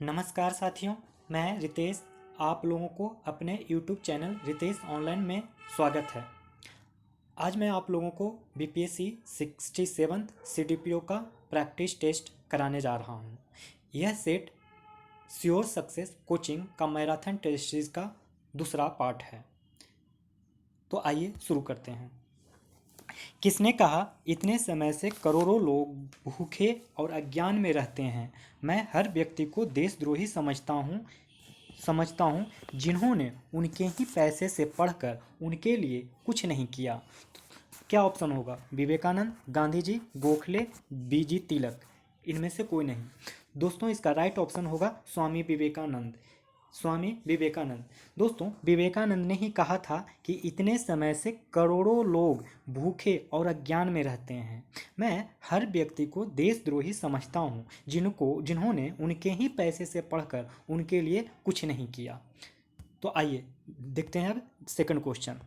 नमस्कार साथियों, मैं रितेश। आप लोगों को अपने YouTube चैनल रितेश ऑनलाइन में स्वागत है। आज मैं आप लोगों को BPSC 67 CDPO का प्रैक्टिस टेस्ट कराने जा रहा हूं। यह सेट श्योर सक्सेस कोचिंग का मैराथन टेस्ट सीरीज का दूसरा पार्ट है। तो आइए शुरू करते हैं। किसने कहा, इतने समय से करोड़ों लोग भूखे और अज्ञान में रहते हैं। मैं हर व्यक्ति को देशद्रोही समझता हूँ जिन्होंने उनके ही पैसे से पढ़कर उनके लिए कुछ नहीं किया। क्या ऑप्शन होगा? विवेकानंद, गांधी जी, गोखले, बीजी तिलक। इनमें से कोई नहीं। दोस्तों, इसका राइट ऑप्शन होगा स्वामी विवेकानंद। स्वामी विवेकानंद। दोस्तों, विवेकानंद ने ही कहा था कि इतने समय से करोड़ों लोग भूखे और अज्ञान में रहते हैं। मैं हर व्यक्ति को देशद्रोही समझता हूँ जिन्होंने उनके ही पैसे से पढ़कर उनके लिए कुछ नहीं किया। तो आइए देखते हैं अब सेकंड क्वेश्चन।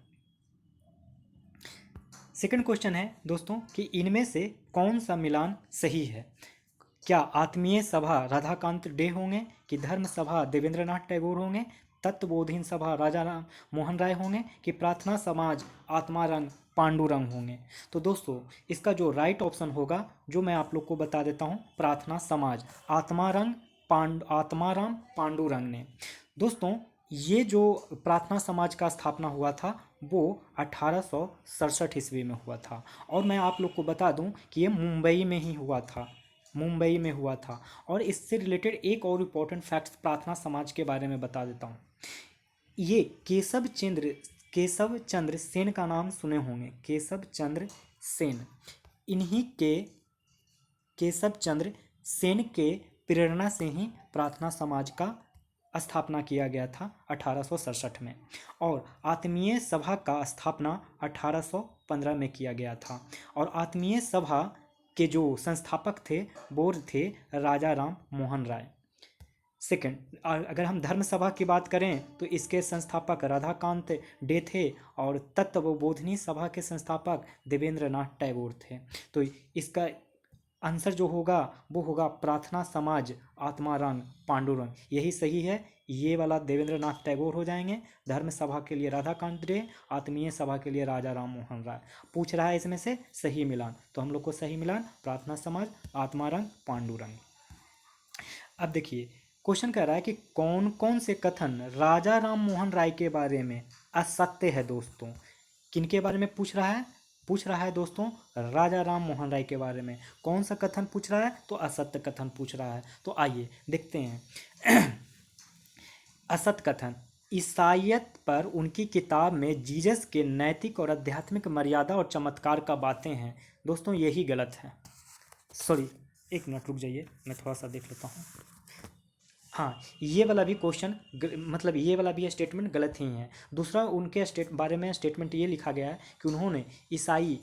सेकंड क्वेश्चन है दोस्तों कि इनमें से कौन सा मिलान सही है? क्या आत्मीय सभा राधाकांत डे होंगे, कि धर्म सभा देवेंद्रनाथ टैगोर होंगे, तत्वबोधिनी सभा राजा राम मोहन राय होंगे, कि प्रार्थना समाज आत्मारंग पांडुरंग होंगे? तो दोस्तों, इसका जो राइट ऑप्शन होगा, जो मैं आप लोग को बता देता हूँ, प्रार्थना समाज आत्माराम पांडुरंग ने। दोस्तों, ये जो प्रार्थना समाज का स्थापना हुआ था वो 1867 ईस्वी में हुआ था। और मैं आप लोग को बता दूं कि ये मुंबई में ही हुआ था। मुंबई में हुआ था। और इससे रिलेटेड एक और इम्पोर्टेंट फैक्ट्स प्रार्थना समाज के बारे में बता देता हूँ। ये केशव चंद्र सेन का नाम सुने होंगे। केशव चंद्र सेन। इन्हीं के केशव चंद्र सेन के प्रेरणा से ही प्रार्थना समाज का स्थापना किया गया था 1867 में। और आत्मीय सभा का स्थापना 1815 में किया गया था। और आत्मीय सभा के जो संस्थापक थे वो थे राजा राम मोहन राय। सेकंड, अगर हम धर्म सभा की बात करें तो इसके संस्थापक राधाकांत डे थे। और तत्वबोधिनी सभा के संस्थापक देवेंद्रनाथ टैगोर थे। तो इसका आंसर जो होगा वो होगा प्रार्थना समाज आत्मारंग पांडुरंग। यही सही है। ये वाला देवेंद्रनाथ टैगोर हो जाएंगे। धर्म सभा के लिए राधाकांत डे, आत्मीय सभा के लिए राजा राम मोहन राय। पूछ रहा है इसमें से सही मिलान, तो हम लोग को सही मिलान प्रार्थना समाज आत्मारंग पांडुरंग। अब देखिए, क्वेश्चन कह रहा है कि कौन कौन से कथन राजा राम मोहन राय के बारे में असत्य है। दोस्तों, किनके बारे में पूछ रहा है दोस्तों, राजा राम मोहन राय के बारे में। कौन सा कथन पूछ रहा है? तो असत्य कथन पूछ रहा है। तो आइए देखते हैं। असत कथन, ईसाइयत पर उनकी किताब में जीसस के नैतिक और आध्यात्मिक मर्यादा और चमत्कार का बातें हैं। दोस्तों, यही गलत है। सॉरी, एक मिनट रुक जाइए, मैं थोड़ा सा देख लेता हूँ। हाँ, ये वाला भी क्वेश्चन मतलब ये वाला भी स्टेटमेंट गलत ही है। दूसरा, उनके बारे में स्टेटमेंट ये लिखा गया है कि उन्होंने ईसाई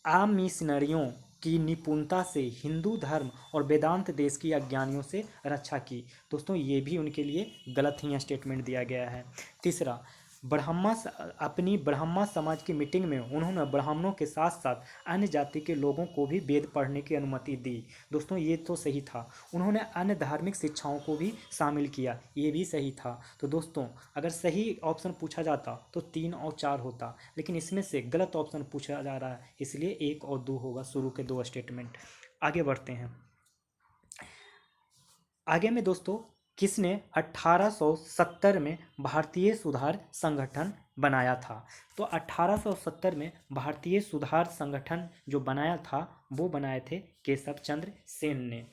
मिशनरियों की निपुणता से हिंदू धर्म और वेदांत देश की अज्ञानियों से रक्षा की। दोस्तों, ये भी उनके लिए गलत ही स्टेटमेंट दिया गया है। तीसरा, अपनी ब्राह्मण समाज की मीटिंग में उन्होंने ब्राह्मणों के साथ साथ अन्य जाति के लोगों को भी वेद पढ़ने की अनुमति दी। दोस्तों, ये तो सही था। उन्होंने अन्य धार्मिक शिक्षाओं को भी शामिल किया, ये भी सही था। तो दोस्तों, अगर सही ऑप्शन पूछा जाता तो 3 और 4 होता, लेकिन इसमें से गलत ऑप्शन पूछा जा रहा है, इसलिए 1 और 2 होगा, शुरू के 2 स्टेटमेंट। आगे बढ़ते हैं। आगे में दोस्तों, किसने 1870 में भारतीय सुधार संगठन बनाया था? तो 1870 में भारतीय सुधार संगठन जो बनाया था वो बनाए थे केशव चंद्र सेन ने।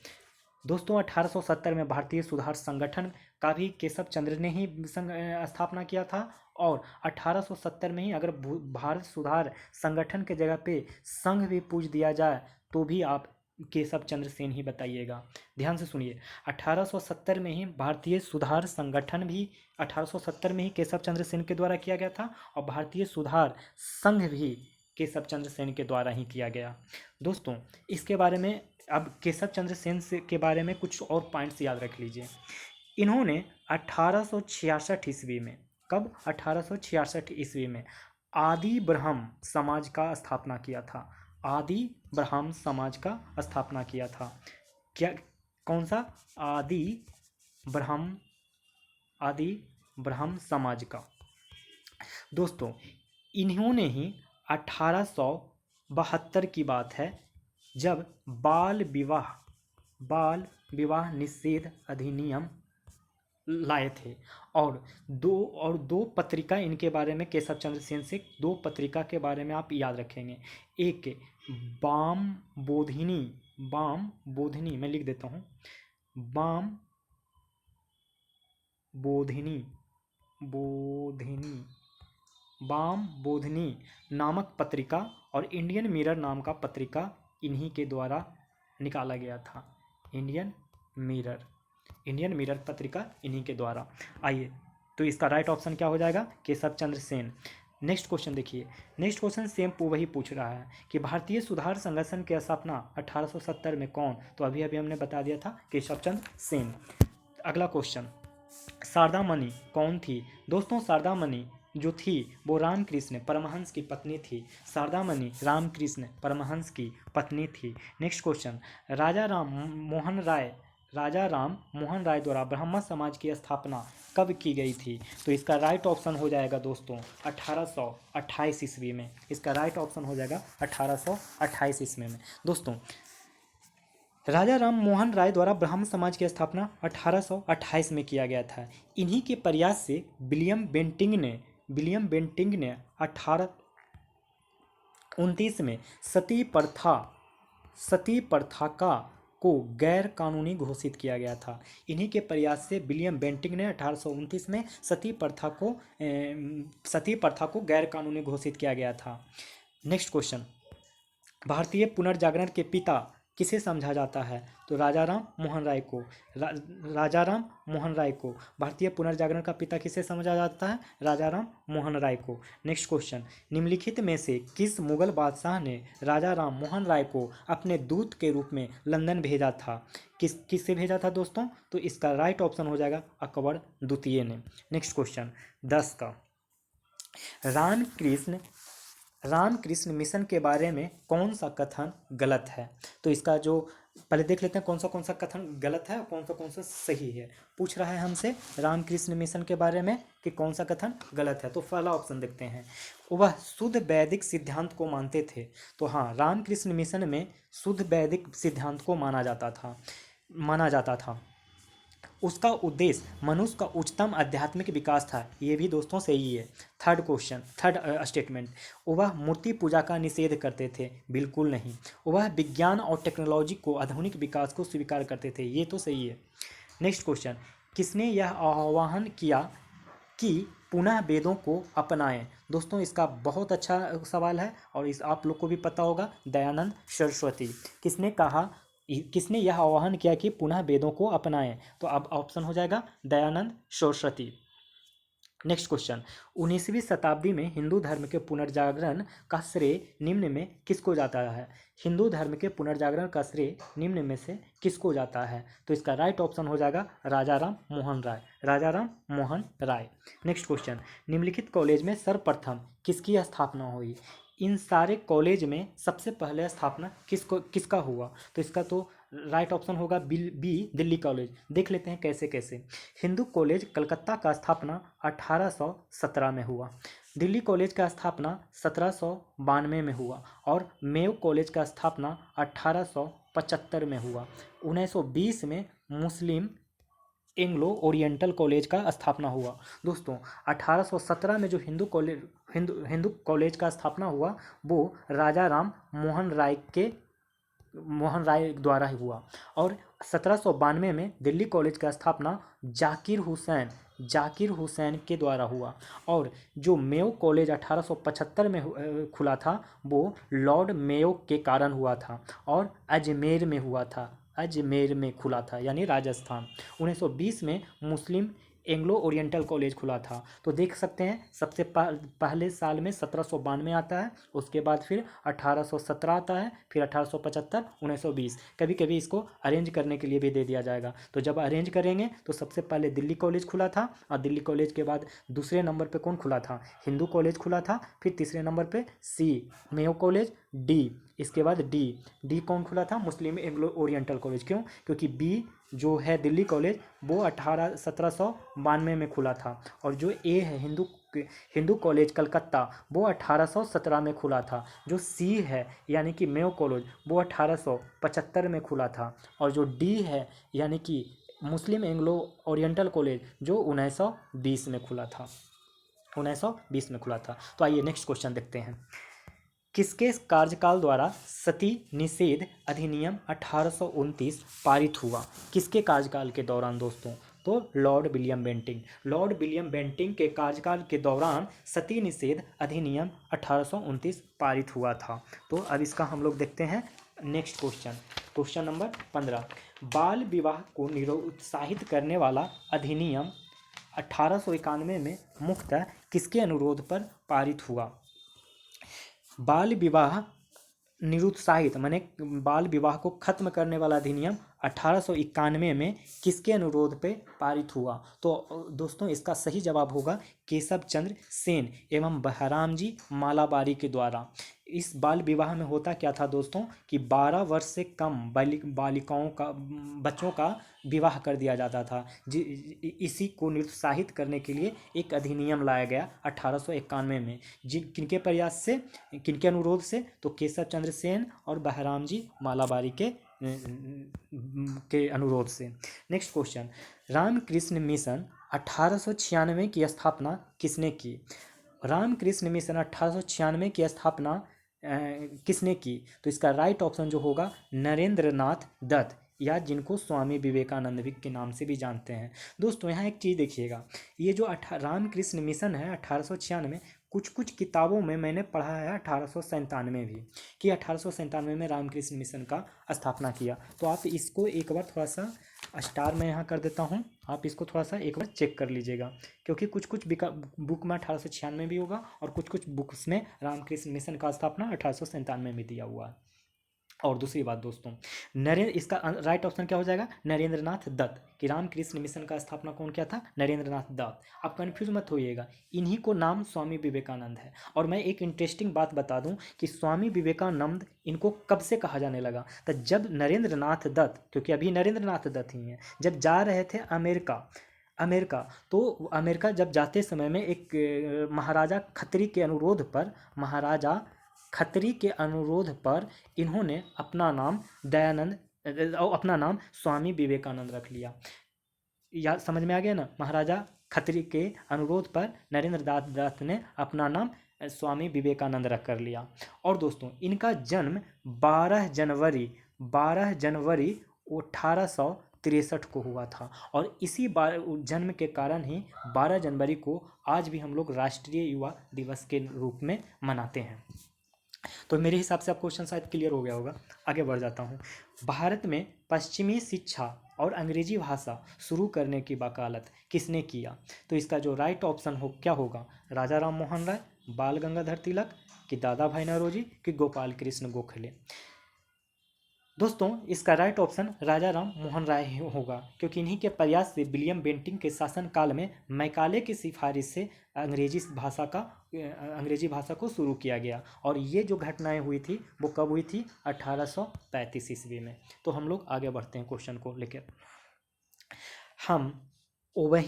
दोस्तों, 1870 में भारतीय सुधार संगठन का भी केशव चंद्र ने ही स्थापना किया था। और 1870 में ही अगर भारत सुधार संगठन के जगह पे संघ भी पूछ दिया जाए तो भी आप केशव चंद्र सेन ही बताइएगा। ध्यान से सुनिए, 1870 में ही भारतीय सुधार संगठन भी 1870 में ही केशव चंद्र सेन के द्वारा किया गया था। और भारतीय सुधार संघ भी केशव चंद्र सेन के द्वारा ही किया गया। दोस्तों, इसके बारे में अब केशव चंद्र सेन के बारे में कुछ और पॉइंट्स याद रख लीजिए। इन्होंने 1866 ईस्वी में, कब? 1866 ईस्वी में आदि ब्रह्म समाज का स्थापना किया था। आदि ब्रह्म समाज का स्थापना किया था। क्या? कौन सा? आदि ब्रह्म आदि ब्राह्मण समाज का। दोस्तों इन्होंने ही 1872 की बात है जब बाल विवाह निषेध अधिनियम लाए थे। और दो पत्रिका इनके बारे में, केशव चंद्र सेन से दो पत्रिका के बारे में आप याद रखेंगे। एक वाम बोधिनी मैं लिख देता हूँ, वाम बोधिनी नामक पत्रिका और इंडियन मिरर नाम का पत्रिका इन्हीं के द्वारा निकाला गया था। इंडियन मिरर पत्रिका इन्हीं के द्वारा। आइए, तो इसका राइट ऑप्शन क्या हो जाएगा? केशव चंद्र सेन। नेक्स्ट क्वेश्चन देखिए। नेक्स्ट क्वेश्चन सेम वही पूछ रहा है कि भारतीय सुधार संगठन की स्थापना 1870 में कौन? तो अभी हमने बता दिया था, केशव चंद्र सेन। अगला क्वेश्चन, शारदा मणि कौन थी? दोस्तों शारदा मणि जो थी वो रामकृष्ण परमहंस की पत्नी थी। शारदा मणि रामकृष्ण परमहंस की पत्नी थी। नेक्स्ट क्वेश्चन, राजा राम मोहन राय द्वारा ब्राह्मण समाज की स्थापना कब की गई थी? तो इसका राइट ऑप्शन हो जाएगा दोस्तों 1828 ईस्वी में। इसका राइट ऑप्शन हो जाएगा 1828 ईस्वी में। दोस्तों राजा राम मोहन राय द्वारा ब्राह्मण समाज की स्थापना 1828 में किया गया था। इन्हीं के प्रयास से विलियम बेंटिंग ने 1829 में सती प्रथा को गैर कानूनी घोषित किया गया था। इन्हीं के प्रयास से विलियम बेंटिंग ने 1829 में सती प्रथा को गैर कानूनी घोषित किया गया था। नेक्स्ट क्वेश्चन, भारतीय पुनर्जागरण के पिता किसे समझा जाता है? तो राजा राम मोहन राय को भारतीय पुनर्जागरण का पिता किसे समझा जाता है? राजा राम मोहन राय को। नेक्स्ट क्वेश्चन, निम्नलिखित में से किस मुगल बादशाह ने राजा राम मोहन राय को अपने दूत के रूप में लंदन भेजा था? किससे भेजा था दोस्तों? तो इसका राइट ऑप्शन हो जाएगा अकबर द्वितीय ने। नेक्स्ट क्वेश्चन 10 का, रामकृष्ण मिशन के बारे में कौन सा कथन गलत है? तो इसका जो पहले देख लेते हैं कौन सा कथन गलत है और कौन सा सही है। पूछ रहा है हमसे रामकृष्ण मिशन के बारे में कि कौन सा कथन गलत है। तो पहला ऑप्शन देखते हैं, वह शुद्ध वैदिक सिद्धांत को मानते थे। तो हाँ, रामकृष्ण मिशन में शुद्ध वैदिक सिद्धांत को माना जाता था। उसका उद्देश्य मनुष्य का उच्चतम आध्यात्मिक विकास था। ये भी दोस्तों सही है। थर्ड स्टेटमेंट, वह मूर्ति पूजा का निषेध करते थे। बिल्कुल नहीं। वह विज्ञान और टेक्नोलॉजी को, आधुनिक विकास को स्वीकार करते थे। ये तो सही है। नेक्स्ट क्वेश्चन, किसने यह आह्वान किया कि पुनः वेदों को अपनाएं? दोस्तों इसका बहुत अच्छा सवाल है और इस आप लोग को भी पता होगा, दयानंद सरस्वती। किसने यह आह्वान किया कि पुनः वेदों को अपनाएं? तो अब ऑप्शन हो जाएगा दयानंद सरस्वती। नेक्स्ट क्वेश्चन, 19वीं शताब्दी में हिंदू धर्म के पुनर्जागरण का श्रेय निम्न में किसको जाता है? हिंदू धर्म के पुनर्जागरण का श्रेय निम्न में से किसको जाता है? तो इसका राइट ऑप्शन हो जाएगा राजा राम मोहन राय। नेक्स्ट क्वेश्चन, निम्नलिखित कॉलेज में सर्वप्रथम किसकी स्थापना हुई? इन सारे कॉलेज में सबसे पहले स्थापना किसका हुआ? तो इसका तो राइट ऑप्शन होगा बी दिल्ली कॉलेज। देख लेते हैं कैसे। हिंदू कॉलेज कलकत्ता का स्थापना 1817 में हुआ। दिल्ली कॉलेज का स्थापना 1792 में हुआ और मेयो कॉलेज का स्थापना 1875 में हुआ। 1920 में मुस्लिम एंग्लो ओरिएंटल कॉलेज का स्थापना हुआ। दोस्तों 1817 में जो हिंदू कॉलेज का स्थापना हुआ वो राजा राम मोहन राय द्वारा ही हुआ। और 1792 में दिल्ली कॉलेज का स्थापना जाकिर हुसैन के द्वारा हुआ। और जो मेयो कॉलेज 1875 में खुला था वो लॉर्ड मेयो के कारण हुआ था और अजमेर में खुला था, यानी राजस्थान। 1920 में मुस्लिम एंग्लो ओरिएंटल कॉलेज खुला था। तो देख सकते हैं सबसे पहले साल में 1792 आता है, उसके बाद फिर 1817 आता है, फिर 1875, 1920। कभी कभी इसको अरेंज करने के लिए भी दे दिया जाएगा। तो जब अरेंज करेंगे तो सबसे पहले दिल्ली कॉलेज खुला था और दिल्ली कॉलेज के बाद दूसरे नंबर पे कौन खुला था? हिंदू कॉलेज खुला था। फिर तीसरे नंबर पे मेयो कॉलेज, डी, इसके बाद डी, डी कौन खुला था? मुस्लिम एंग्लो ओरिएंटल कॉलेज। क्यों? क्योंकि बी जो है दिल्ली कॉलेज वो 1792 में खुला था, और जो ए है हिंदू कॉलेज कलकत्ता वो 1817 में खुला था। जो सी है यानी कि मेयो कॉलेज वो 1875 में खुला था, और जो डी है यानी कि मुस्लिम एंग्लो ओरिएंटल कॉलेज जो 1920 में खुला था, 1920 में खुला था। तो आइए नेक्स्ट क्वेश्चन देखते हैं। किसके कार्यकाल द्वारा सती निषेध अधिनियम 1829 पारित हुआ? किसके कार्यकाल के दौरान दोस्तों? तो Lord William Bentinck, Lord William Bentinck के कार्यकाल के दौरान सती निषेध अधिनियम 1829 पारित हुआ था। तो अब इसका हम लोग देखते हैं नेक्स्ट क्वेश्चन, क्वेश्चन नंबर 15। बाल विवाह को निरुत्साहित करने वाला अधिनियम 1891 में मुख्यतः किसके अनुरोध पर पारित हुआ? बाल विवाह निरुत्साहित माने बाल विवाह को खत्म करने वाला अधिनियम 1891 में किसके अनुरोध पे पारित हुआ? तो दोस्तों इसका सही जवाब होगा केशव चंद्र सेन एवं बहराम जी मालाबारी के द्वारा। इस बाल विवाह में होता क्या था दोस्तों कि 12 वर्ष से कम बालिकाओं का बच्चों का विवाह कर दिया जाता था। इसी को निरुत्साहित करने के लिए एक अधिनियम लाया गया 1891 में। किनके प्रयास से, किनके अनुरोध से? तो केशव चंद्र सेन और बहराम जी मालाबारी के अनुरोध से। नेक्स्ट क्वेश्चन, रामकृष्ण मिशन 1896 की स्थापना किसने की? रामकृष्ण मिशन 1896 की स्थापना किसने की? तो इसका राइट ऑप्शन जो होगा नरेंद्र नाथ दत्त, या जिनको स्वामी विवेकानंद भी के नाम से भी जानते हैं। दोस्तों यहाँ एक चीज़ देखिएगा, ये जो रामकृष्ण मिशन है 1896, कुछ कुछ किताबों में मैंने पढ़ा है 1897 भी, कि 1897 में रामकृष्ण मिशन का स्थापना किया। तो आप इसको एक बार थोड़ा सा स्टार में यहाँ कर देता हूँ, आप इसको थोड़ा सा एक बार चेक कर लीजिएगा, क्योंकि कुछ कुछ बुक में 1896 भी होगा और कुछ कुछ बुक्स में रामकृष्ण मिशन का स्थापना 1897 में दिया हुआ है। और दूसरी बात दोस्तों, इसका राइट ऑप्शन क्या हो जाएगा? नरेंद्र नाथ दत्त, कि रामकृष्ण मिशन का स्थापना कौन किया था? नरेंद्र नाथ दत्त। आप कन्फ्यूज मत होइएगा, इन्हीं को नाम स्वामी विवेकानंद है। और मैं एक इंटरेस्टिंग बात बता दूं कि स्वामी विवेकानंद इनको कब से कहा जाने लगा? तो जब नरेंद्र नाथ दत्त, क्योंकि अभी नरेंद्र नाथ दत्त ही हैं, जब जा रहे थे अमेरिका, तो अमेरिका जब जाते समय में एक महाराजा खत्री के अनुरोध पर इन्होंने अपना नाम अपना नाम स्वामी विवेकानंद रख लिया। या समझ में आ गया ना? महाराजा खत्री के अनुरोध पर नरेंद्र नाथ दत्त ने अपना नाम स्वामी विवेकानंद रख कर लिया। और दोस्तों इनका जन्म 12 जनवरी 1863 को हुआ था, और इसी जन्म के कारण ही 12 जनवरी को आज भी हम लोग राष्ट्रीय युवा दिवस के रूप में मनाते हैं। तो मेरे हिसाब से आप क्वेश्चन शायद क्लियर हो गया होगा। आगे बढ़ जाता हूँ। भारत में पश्चिमी शिक्षा और अंग्रेजी भाषा शुरू करने की वकालत किसने किया? तो इसका जो राइट ऑप्शन क्या होगा? राजा राम मोहन राय, बाल गंगाधर तिलक, कि दादा भाई नौरोजी, कि गोपाल कृष्ण गोखले। दोस्तों इसका राइट ऑप्शन राजा राम मोहन राय ही होगा, क्योंकि इन्हीं के प्रयास से विलियम बेंटिंक के शासनकाल में मैकाले की सिफारिश से अंग्रेजी भाषा को शुरू किया गया। और ये जो घटनाएं हुई थी वो कब हुई थी? 1835 ईस्वी में। तो हम लोग आगे बढ़ते हैं क्वेश्चन को लेकर। हम वह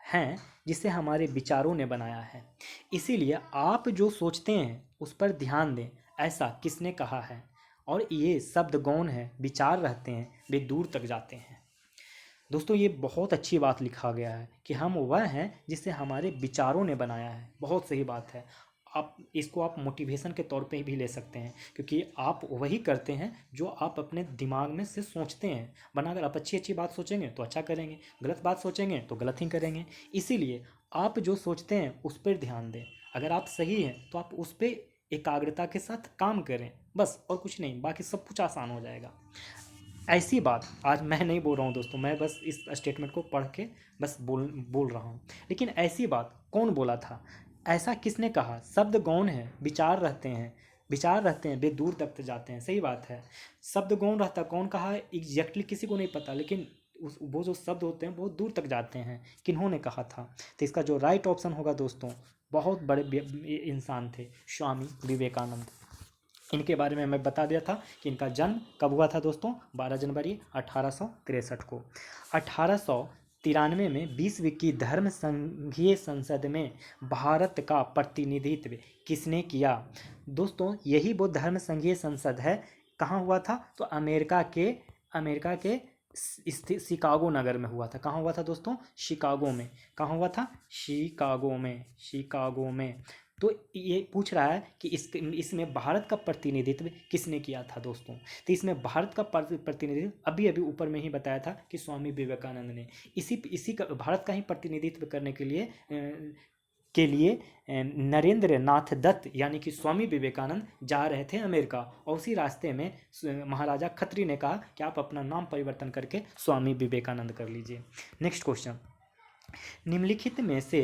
हैं जिसे हमारे विचारों ने बनाया है, इसीलिए आप जो सोचते हैं उस पर ध्यान दें, ऐसा किसने कहा है? और ये शब्द गौण है, विचार रहते हैं, वे दूर तक जाते हैं। दोस्तों ये बहुत अच्छी बात लिखा गया है कि हम वह हैं जिसे हमारे विचारों ने बनाया है। बहुत सही बात है। आप इसको मोटिवेशन के तौर पे भी ले सकते हैं, क्योंकि आप वही करते हैं जो आप अपने दिमाग में से सोचते हैं। बना अगर आप अच्छी बात सोचेंगे तो अच्छा करेंगे, गलत बात सोचेंगे तो गलत ही करेंगे। इसीलिए आप जो सोचते हैं उस पर ध्यान दें। अगर आप सही हैं तो आप उस पर एकाग्रता के साथ काम करें, बस, और कुछ नहीं, बाकी सब कुछ आसान हो जाएगा। ऐसी बात आज मैं नहीं बोल रहा हूँ दोस्तों, मैं बस इस स्टेटमेंट को पढ़ के बस बोल रहा हूँ। लेकिन ऐसी बात कौन बोला था? ऐसा किसने कहा? शब्द गौण है, विचार रहते हैं, वे दूर तक जाते हैं। सही बात है, शब्द गौण रहता, कौन कहा एग्जैक्टली किसी को नहीं पता, लेकिन वो जो शब्द होते हैं बहुत दूर तक जाते हैं। किन्होंने कहा था? तो इसका जो राइट ऑप्शन होगा दोस्तों, बहुत बड़े इंसान थे, स्वामी विवेकानंद। इनके बारे में मैं बता दिया था कि इनका जन्म कब हुआ था दोस्तों, 12 जनवरी 1863 को। 1893 में विश्व की धर्म संघीय संसद में भारत का प्रतिनिधित्व किसने किया? दोस्तों यही वो धर्म संघीय संसद है, कहाँ हुआ था? तो अमेरिका के स्थित शिकागो नगर में हुआ था। कहाँ हुआ था दोस्तों? शिकागो में। कहाँ हुआ था? शिकागो में। तो ये पूछ रहा है कि इसमें भारत का प्रतिनिधित्व किसने किया था दोस्तों? तो इसमें भारत का प्रतिनिधित्व अभी अभी ऊपर में ही बताया था कि स्वामी विवेकानंद ने। इसी का भारत का ही प्रतिनिधित्व करने के लिए नरेंद्र नाथ दत्त यानी कि स्वामी विवेकानंद जा रहे थे अमेरिका, और उसी रास्ते में महाराजा खत्री ने कहा कि आप अपना नाम परिवर्तन करके स्वामी विवेकानंद कर लीजिए। नेक्स्ट क्वेश्चन, निम्नलिखित में से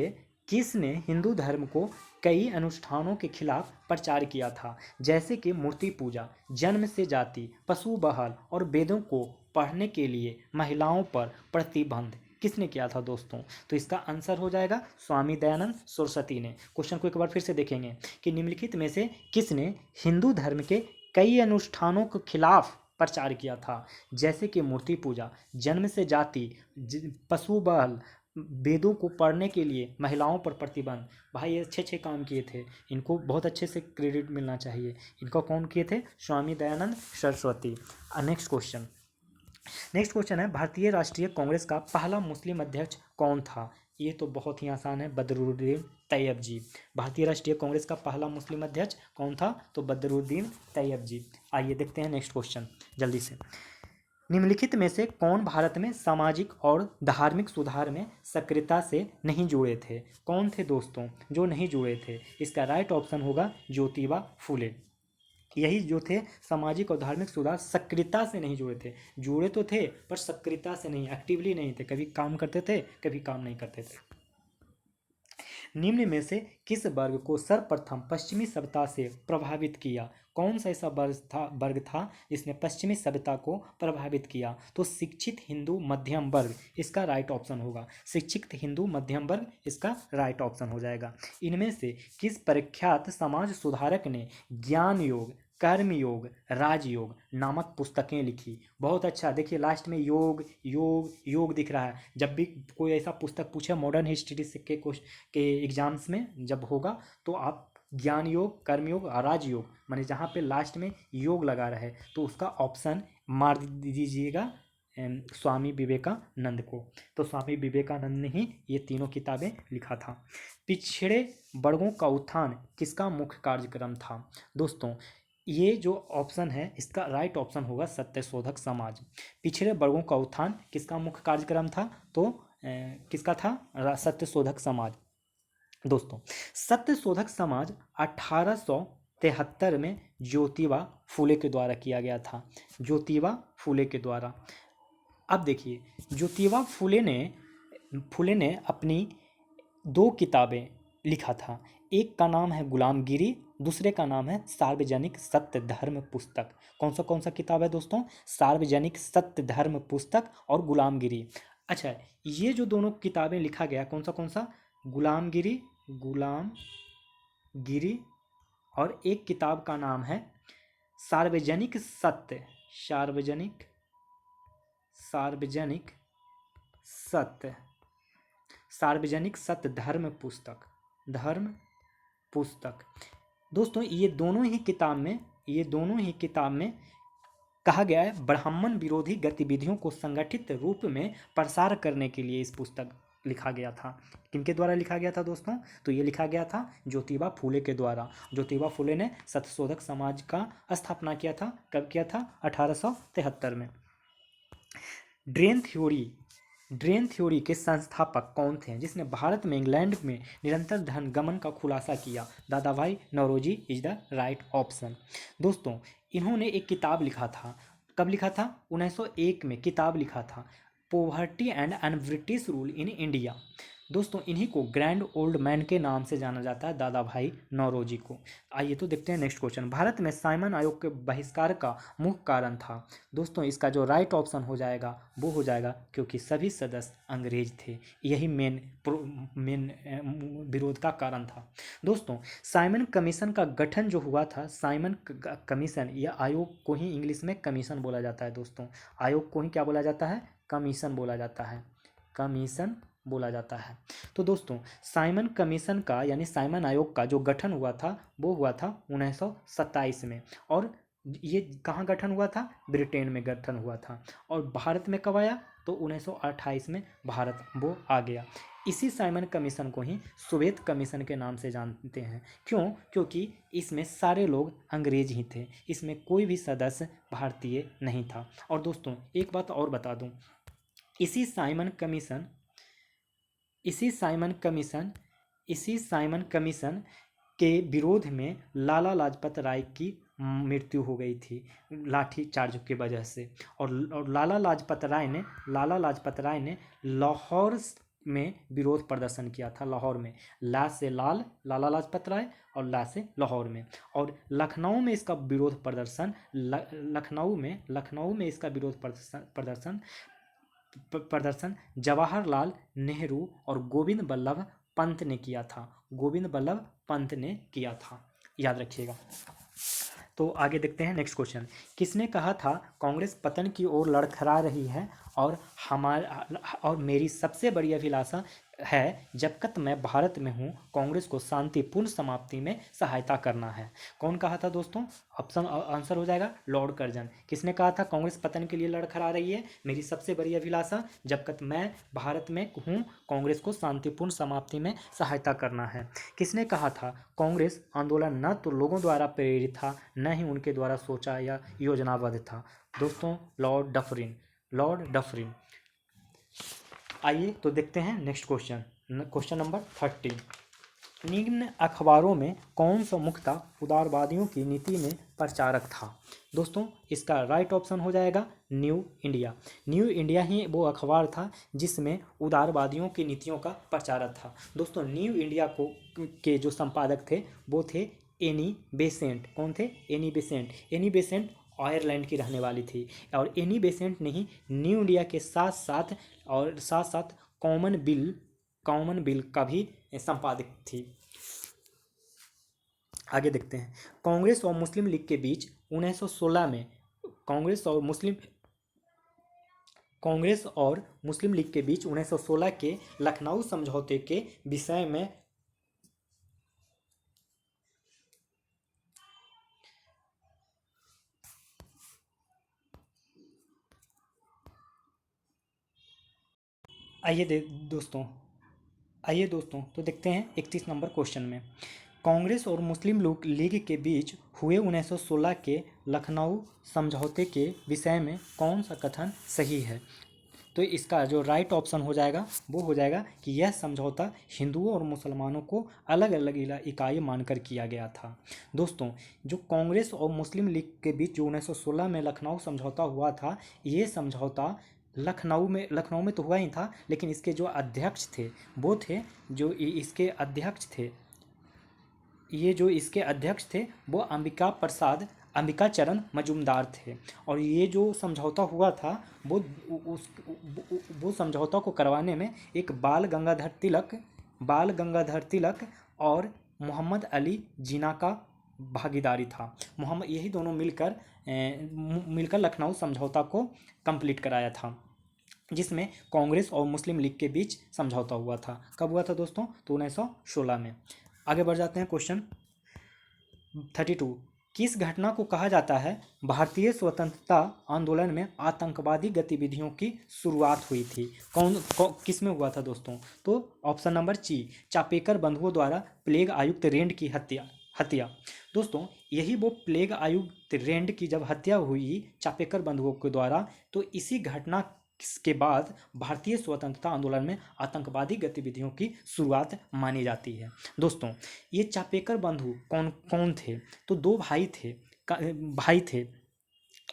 किसने हिंदू धर्म को कई अनुष्ठानों के खिलाफ प्रचार किया था? जैसे कि मूर्ति पूजा, जन्म से जाति, पशु बहल और वेदों को पढ़ने के लिए महिलाओं पर प्रतिबंध किसने किया था दोस्तों? तो इसका आंसर हो जाएगा स्वामी दयानंद सरस्वती ने। क्वेश्चन को एक बार फिर से देखेंगे कि निम्नलिखित में से किसने हिंदू धर्म के कई अनुष्ठानों के खिलाफ प्रचार किया था? जैसे कि मूर्ति पूजा, जन्म से जाति, पशु बहल, वेदों को पढ़ने के लिए महिलाओं पर प्रतिबंध। भाई ये अच्छे अच्छे काम किए थे, इनको बहुत अच्छे से क्रेडिट मिलना चाहिए। इनको कौन किए थे? स्वामी दयानंद सरस्वती। नेक्स्ट क्वेश्चन है, भारतीय राष्ट्रीय कांग्रेस का पहला मुस्लिम अध्यक्ष कौन था? ये तो बहुत ही आसान है, बदरुद्दीन तैयब जी। भारतीय राष्ट्रीय कांग्रेस का पहला मुस्लिम अध्यक्ष कौन था? तो बदरुद्दीन तैयब जी। आइए देखते हैं नेक्स्ट क्वेश्चन जल्दी से। निम्नलिखित में से कौन भारत में सामाजिक और धार्मिक सुधार में सक्रियता से नहीं जुड़े थे? कौन थे दोस्तों जो नहीं जुड़े थे? इसका राइट ऑप्शन होगा ज्योतिबा फूले। यही जो थे सामाजिक और धार्मिक सुधार सक्रियता से नहीं जुड़े थे। जुड़े तो थे पर सक्रियता से नहीं, एक्टिवली नहीं थे। कभी काम करते थे, कभी काम नहीं करते थे। निम्न में से किस वर्ग को सर्वप्रथम पश्चिमी सभ्यता से प्रभावित किया? कौन सा ऐसा वर्ग था जिसने पश्चिमी सभ्यता को प्रभावित किया? तो शिक्षित हिंदू मध्यम वर्ग इसका राइट ऑप्शन होगा। शिक्षित हिंदू मध्यम वर्ग इसका राइट ऑप्शन हो जाएगा। इनमें से किस प्रख्यात समाज सुधारक ने ज्ञान योग, कर्म योग, राजयोग नामक पुस्तकें लिखी? बहुत अच्छा, देखिए लास्ट में योग योग योग दिख रहा है। जब भी कोई ऐसा पुस्तक पूछे मॉडर्न हिस्ट्री के एग्जाम्स में जब होगा, तो आप ज्ञान योग, कर्म योग और राजयोग माने जहाँ पे लास्ट में योग लगा रहे तो उसका ऑप्शन मार दीजिएगा स्वामी विवेकानंद को। तो स्वामी विवेकानंद ने ही ये तीनों किताबें लिखा था। पिछड़े वर्गों का उत्थान किसका मुख्य कार्यक्रम था? दोस्तों ये जो ऑप्शन है इसका राइट ऑप्शन होगा सत्यशोधक समाज। पिछड़े वर्गों का उत्थान किसका मुख्य कार्यक्रम था? तो किसका था? सत्यशोधक समाज। दोस्तों सत्यशोधक समाज 1873 में ज्योतिबा फूले के द्वारा किया गया था। ज्योतिबा फूले के द्वारा। अब देखिए ज्योतिबा फूले ने अपनी 2 किताबें लिखा था। एक का नाम है गुलामगिरी, दूसरे का नाम है सार्वजनिक सत्य धर्म पुस्तक। कौन सा किताब है दोस्तों? सार्वजनिक सत्य धर्म पुस्तक और गुलामगिरी। अच्छा, ये जो दोनों किताबें लिखा गया कौन सा? गुलामगिरी और एक किताब का नाम है सार्वजनिक सत्य धर्म पुस्तक। दोस्तों ये दोनों ही किताब में कहा गया है ब्राह्मण विरोधी गतिविधियों को संगठित रूप में प्रसार करने के लिए इस पुस्तक लिखा गया था। किनके द्वारा लिखा गया था दोस्तों? तो ये लिखा गया था ज्योतिबा फूले के द्वारा। ज्योतिबा फूले ने सत्यशोधक समाज का स्थापना किया था। कब किया था? 1873 में। ड्रेन थ्योरी के संस्थापक कौन थे जिसने भारत में इंग्लैंड में निरंतर धन गमन का खुलासा किया? Dadabhai Naoroji is the right option. दोस्तों इन्होंने एक किताब लिखा था। कब लिखा था? 1901 में किताब लिखा था, poverty and British rule in India. दोस्तों इन्हीं को ग्रैंड ओल्ड मैन के नाम से जाना जाता है, दादा भाई नौरोजी को। आइए तो देखते हैं नेक्स्ट क्वेश्चन। भारत में साइमन आयोग के बहिष्कार का मुख्य कारण था। दोस्तों इसका जो राइट ऑप्शन हो जाएगा वो हो जाएगा क्योंकि सभी सदस्य अंग्रेज थे। यही मेन विरोध का कारण था। दोस्तों साइमन कमीशन का गठन जो हुआ था, साइमन कमीशन या आयोग को ही इंग्लिश में कमीशन बोला जाता है। दोस्तों आयोग को ही क्या बोला जाता है? कमीशन बोला जाता है, कमीशन बोला जाता है। तो दोस्तों साइमन कमीशन का यानी साइमन आयोग का जो गठन हुआ था वो हुआ था 1927 में। और ये कहाँ गठन हुआ था? ब्रिटेन में गठन हुआ था। और भारत में कब आया? तो 1928 में भारत वो आ गया। इसी साइमन कमीशन को ही सोवियत कमीशन के नाम से जानते हैं। क्यों? क्योंकि इसमें सारे लोग अंग्रेज ही थे, इसमें कोई भी सदस्य भारतीय नहीं था। और दोस्तों एक बात और बता दूं, इसी साइमन कमीशन इसी साइमन कमीशन इसी साइमन कमीशन के विरोध में लाला लाजपत राय की मृत्यु हो गई थी लाठी चार्ज की वजह से। और लाला लाजपत राय ने लाहौर में विरोध प्रदर्शन किया था। लाहौर में, ला से लाल लाला लाजपत राय और ला से लाहौर में। और लखनऊ में इसका विरोध प्रदर्शन लखनऊ में इसका विरोध प्रदर्शन जवाहरलाल नेहरू और गोविंद बल्लभ पंत ने किया था। गोविंद बल्लभ पंत ने किया था, याद रखिएगा। तो आगे देखते हैं नेक्स्ट क्वेश्चन। किसने कहा था कांग्रेस पतन की ओर लड़खड़ा रही है और मेरी सबसे बड़ी अभिलाषा है जब तक मैं भारत में हूँ कांग्रेस को शांतिपूर्ण समाप्ति में सहायता करना है। कौन कहा था दोस्तों? ऑप्शन आंसर हो जाएगा लॉर्ड कर्जन। किसने कहा था कांग्रेस पतन के लिए लड़खड़ा रही है? मेरी सबसे बड़ी अभिलाषा जब तक मैं भारत में हूँ कांग्रेस को शांतिपूर्ण समाप्ति में सहायता करना है। किसने कहा था कांग्रेस आंदोलन न तो लोगों द्वारा प्रेरित था न ही उनके द्वारा सोचा या योजनाबद्ध था? दोस्तों लॉर्ड डफरिन। आइए तो देखते हैं नेक्स्ट क्वेश्चन, क्वेश्चन नंबर 30। निम्न अखबारों में कौन सा मुख्यतः उदारवादियों की नीति में प्रचारक था? दोस्तों इसका राइट ऑप्शन हो जाएगा न्यू इंडिया। न्यू इंडिया ही वो अखबार था जिसमें उदारवादियों की नीतियों का प्रचारक था। दोस्तों न्यू इंडिया के जो संपादक थे वो थे एनी बेसेंट। कौन थे? एनी बेसेंट आयरलैंड की रहने वाली थी। और एनी बेसेंट ने ही न्यू इंडिया के साथ साथ कॉमन बिल का भी संपादक थी। आगे देखते हैं। कांग्रेस और मुस्लिम लीग के बीच 1916 में कांग्रेस और मुस्लिम लीग के बीच 1916 के लखनऊ समझौते के विषय में आइए दोस्तों तो देखते हैं 31 नंबर क्वेश्चन में। कांग्रेस और मुस्लिम लीग के बीच हुए 1916 के लखनऊ समझौते के विषय में कौन सा कथन सही है? तो इसका जो राइट ऑप्शन हो जाएगा वो हो जाएगा कि यह समझौता हिंदुओं और मुसलमानों को अलग अलग इकाई मानकर किया गया था। दोस्तों जो कांग्रेस और मुस्लिम लीग के बीच जो 1916 में लखनऊ समझौता हुआ था, ये समझौता लखनऊ में तो हुआ ही था, लेकिन इसके जो अध्यक्ष थे वो थे जो इसके अध्यक्ष थे ये जो इसके अध्यक्ष थे वो अंबिका चरण मजूमदार थे। और ये जो समझौता हुआ था वो समझौता को करवाने में एक बाल गंगाधर तिलक और मोहम्मद अली जिन्ना का भागीदारी था। यही दोनों मिलकर लखनऊ समझौता को कंप्लीट कराया था, जिसमें कांग्रेस और मुस्लिम लीग के बीच समझौता हुआ था। कब हुआ था दोस्तों? तो 1916 में। आगे बढ़ जाते हैं क्वेश्चन 32। किस घटना को कहा जाता है भारतीय स्वतंत्रता आंदोलन में आतंकवादी गतिविधियों की शुरुआत हुई थी? किस में हुआ था दोस्तों? तो ऑप्शन नंबर सी, चापेकर बंधुओं द्वारा प्लेग आयुक्त रेंड की हत्या। दोस्तों यही वो प्लेग आयुक्त रेंड की जब हत्या हुई चापेकर बंधुओं के द्वारा, तो इसी घटना के बाद भारतीय स्वतंत्रता आंदोलन में आतंकवादी गतिविधियों की शुरुआत मानी जाती है। दोस्तों ये चापेकर बंधु कौन कौन थे? तो दो भाई थे।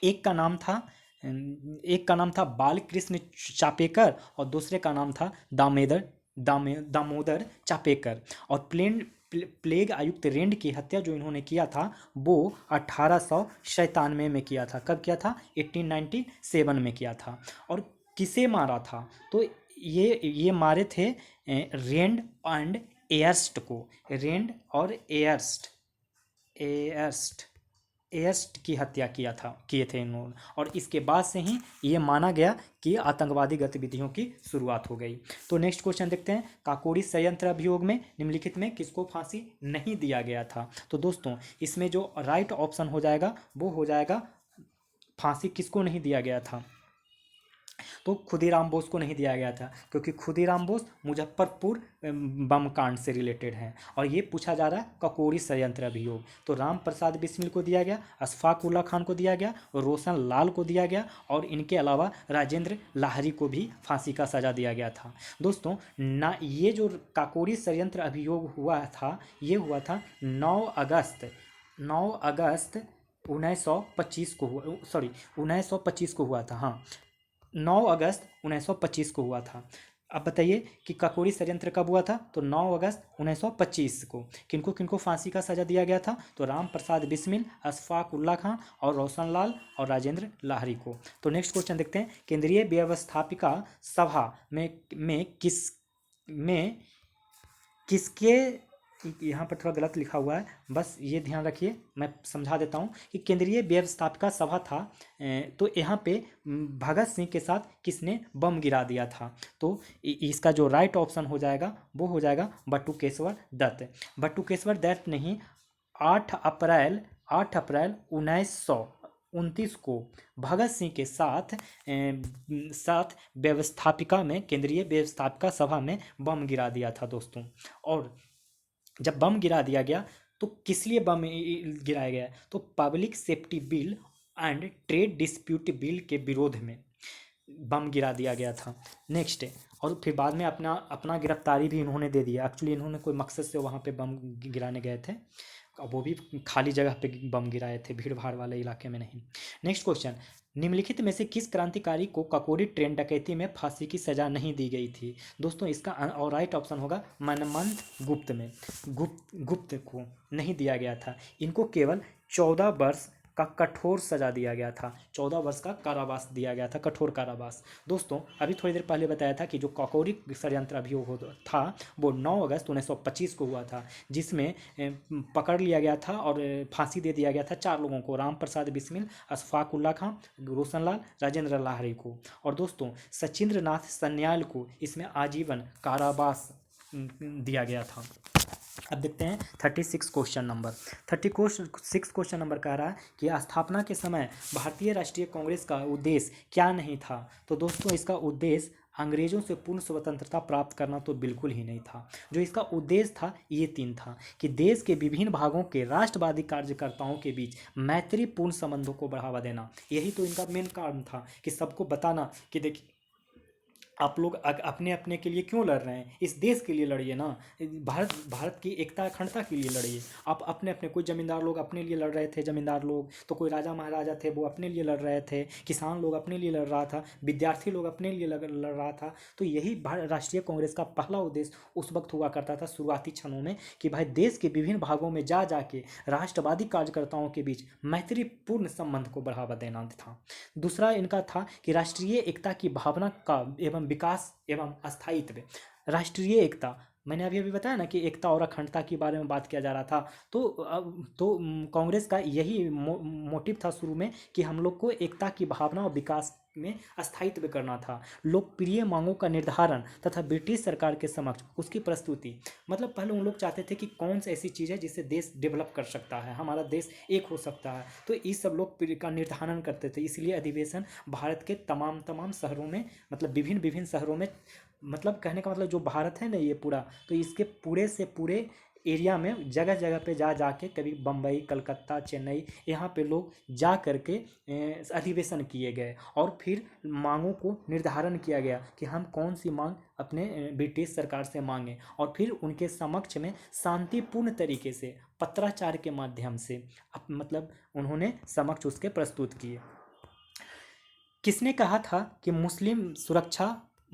एक का नाम था बालकृष्ण चापेकर और दूसरे का नाम था दामोदर दामोदर चापेकर। और प्लेग आयुक्त रेंड की हत्या जो इन्होंने किया था वो 1897 में किया था। कब किया था? 1897 में किया था। और किसे मारा था? तो ये मारे थे रेंड एंड एयर्स्ट को। रेंड और एयर्स्ट एयर्स्ट की हत्या किए थे इन्होंने। और इसके बाद से ही ये माना गया कि आतंकवादी गतिविधियों की शुरुआत हो गई। तो नेक्स्ट क्वेश्चन देखते हैं, काकोरी षड्यंत्र अभियोग में निम्नलिखित में किसको फांसी नहीं दिया गया था? तो दोस्तों इसमें जो राइट ऑप्शन हो जाएगा वो हो जाएगा, फांसी किसको नहीं दिया गया था? तो खुदीराम बोस को नहीं दिया गया था, क्योंकि खुदीराम बोस मुजफ्फरपुर बम कांड से रिलेटेड हैं। और ये पूछा जा रहा है काकोरी षड्यंत्र अभियोग। तो राम प्रसाद बिस्मिल को दिया गया, अशफाक उल्ला खान को दिया गया, रोशन लाल को दिया गया, और इनके अलावा राजेंद्र लाहरी को भी फांसी का सजा दिया गया था। दोस्तों ना, ये जो काकोरी षड्यंत्र अभियोग हुआ था, ये हुआ था 9 अगस्त 1925 को हुआ, सॉरी 1925 को हुआ था। हाँ, 9 अगस्त 1925 को हुआ था। अब बताइए कि काकोरी षड्यंत्र कब हुआ था? तो 9 अगस्त 1925 को। किनको किनको फांसी का सजा दिया गया था? तो राम प्रसाद बिस्मिल, अशफाक उल्ला खान और रोशन लाल और राजेंद्र लाहरी को। तो नेक्स्ट क्वेश्चन देखते हैं, केंद्रीय व्यवस्थापिका सभा में किसके, यहाँ पर थोड़ा गलत लिखा हुआ है, बस ये ध्यान रखिए, मैं समझा देता हूँ कि केंद्रीय व्यवस्थापिका सभा था। तो यहाँ पे भगत सिंह के साथ किसने बम गिरा दिया था? तो इसका जो राइट ऑप्शन हो जाएगा वो हो जाएगा बटुकेश्वर दत्त। बटुकेश्वर दत्त नहीं, 8 अप्रैल 1929 को भगत सिंह के साथ केंद्रीय व्यवस्थापिका सभा में बम गिरा दिया था दोस्तों। और जब बम गिरा दिया गया तो किस लिए बम गिराया गया? तो public safety bill and trade dispute bill के विरोध में बम गिरा दिया गया था। नेक्स्ट, और फिर बाद में अपना गिरफ्तारी भी इन्होंने दे दिया। एक्चुअली इन्होंने कोई मकसद से वहाँ पे बम गिराने गए थे, वो भी खाली जगह पे बम गिराए थे, भीड़ भाड़ वाले इलाके में नहीं। नेक्स्ट क्वेश्चन, निम्नलिखित में से किस क्रांतिकारी को काकोरी ट्रेन डकैती में फांसी की सजा नहीं दी गई थी? दोस्तों इसका और राइट ऑप्शन होगा मनमंत गुप्त में। गुप्त को नहीं दिया गया था। इनको केवल 14 वर्ष का कठोर सजा दिया गया था। 14 वर्ष का कारावास दिया गया था, कठोर कारावास। दोस्तों अभी थोड़ी देर पहले बताया था कि जो काकोरी षड्यंत्र अभियोग था वो 9 अगस्त 1925 को हुआ था, जिसमें पकड़ लिया गया था और फांसी दे दिया गया था 4 लोगों को, राम प्रसाद बिस्मिल, अशफाक उल्ला खान, रोशन लाल, राजेंद्र लाहरी को। और दोस्तों सचिंद्र नाथ सन्याल को इसमें आजीवन कारावास दिया गया था। अब देखते हैं 36 क्वेश्चन नंबर। 36 क्वेश्चन नंबर कह रहा है कि स्थापना के समय भारतीय राष्ट्रीय कांग्रेस का उद्देश्य क्या नहीं था? तो दोस्तों इसका उद्देश्य अंग्रेजों से पूर्ण स्वतंत्रता प्राप्त करना तो बिल्कुल ही नहीं था। जो इसका उद्देश्य था ये 3 था कि देश के विभिन्न भागों के राष्ट्रवादी कार्यकर्ताओं के बीच मैत्रीपूर्ण संबंधों को बढ़ावा देना। यही तो इनका मेन कारण था कि सबको बताना कि देखिए आप लोग अपने अपने के लिए क्यों लड़ रहे हैं, इस देश के लिए लड़िए ना, भारत की एकता अखंडता के लिए लड़िए। आप अपने अपने, कोई जमींदार लोग अपने लिए लड़ रहे थे, जमींदार लोग, तो कोई राजा महाराजा थे वो अपने लिए लड़ रहे थे, किसान लोग अपने लिए लड़ रहा था, विद्यार्थी लोग अपने लिए लड़ रहा था। तो यही राष्ट्रीय कांग्रेस का पहला उद्देश्य उस वक्त हुआ करता था शुरुआती क्षणों में, कि भाई देश के विभिन्न भागों में जा के राष्ट्रवादी कार्यकर्ताओं के बीच मैत्रीपूर्ण संबंध को बढ़ावा देना था। दूसरा इनका था कि राष्ट्रीय एकता की भावना का एवं विकास एवं स्थायित्व। राष्ट्रीय एकता, मैंने अभी बताया ना कि एकता और अखंडता के बारे में बात किया जा रहा था। तो कांग्रेस का यही मोटिव था शुरू में कि हम लोग को एकता की भावना और विकास में स्थायित्व करना था। लोकप्रिय मांगों का निर्धारण तथा ब्रिटिश सरकार के समक्ष उसकी प्रस्तुति। मतलब पहले उन लोग चाहते थे कि कौन सी ऐसी चीज़ है जिससे देश डेवलप कर सकता है, हमारा देश एक हो सकता है, तो इस सब लोग का निर्धारण करते थे। इसलिए अधिवेशन भारत के तमाम शहरों में, मतलब विभिन्न शहरों में, मतलब कहने का मतलब जो भारत है ना ये पूरा, तो इसके पूरे से पूरे एरिया में जगह जगह पे जा के, कभी बम्बई, कलकत्ता, चेन्नई, यहाँ पे लोग जा करके अधिवेशन किए गए और फिर मांगों को निर्धारण किया गया कि हम कौन सी मांग अपने ब्रिटिश सरकार से मांगें, और फिर उनके समक्ष में शांतिपूर्ण तरीके से पत्राचार के माध्यम से मतलब उन्होंने समक्ष उसके प्रस्तुत किए। किसने कहा था कि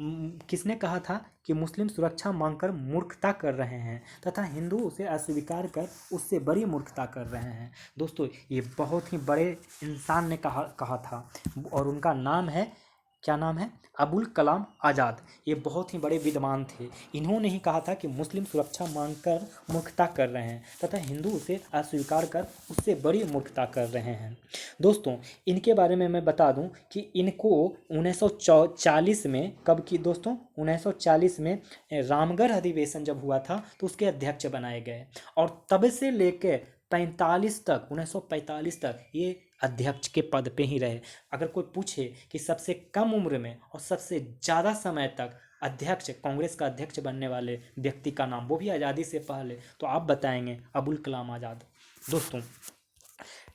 किसने कहा था कि मुस्लिम सुरक्षा मांगकर मूर्खता कर रहे हैं तथा हिंदू उसे अस्वीकार कर उससे बड़ी मूर्खता कर रहे हैं। दोस्तों ये बहुत ही बड़े इंसान ने कहा था और उनका नाम है, क्या नाम है, अबुल कलाम आज़ाद। ये बहुत ही बड़े विद्वान थे। इन्होंने ही कहा था कि मुस्लिम सुरक्षा मांगकर मूर्खता कर रहे हैं तथा हिंदू उसे अस्वीकार कर उससे बड़ी मूर्खता कर रहे हैं। दोस्तों इनके बारे में मैं बता दूं कि इनको 1940 में, कब की दोस्तों, 1940 में रामगढ़ अधिवेशन जब हुआ था तो उसके अध्यक्ष बनाए गए और तब से लेकर 45 तक, 1945 तक ये अध्यक्ष के पद पे ही रहे। अगर कोई पूछे कि सबसे कम उम्र में और सबसे ज़्यादा समय तक अध्यक्ष, कांग्रेस का अध्यक्ष बनने वाले व्यक्ति का नाम, वो भी आज़ादी से पहले, तो आप बताएंगे अबुल कलाम आज़ाद। दोस्तों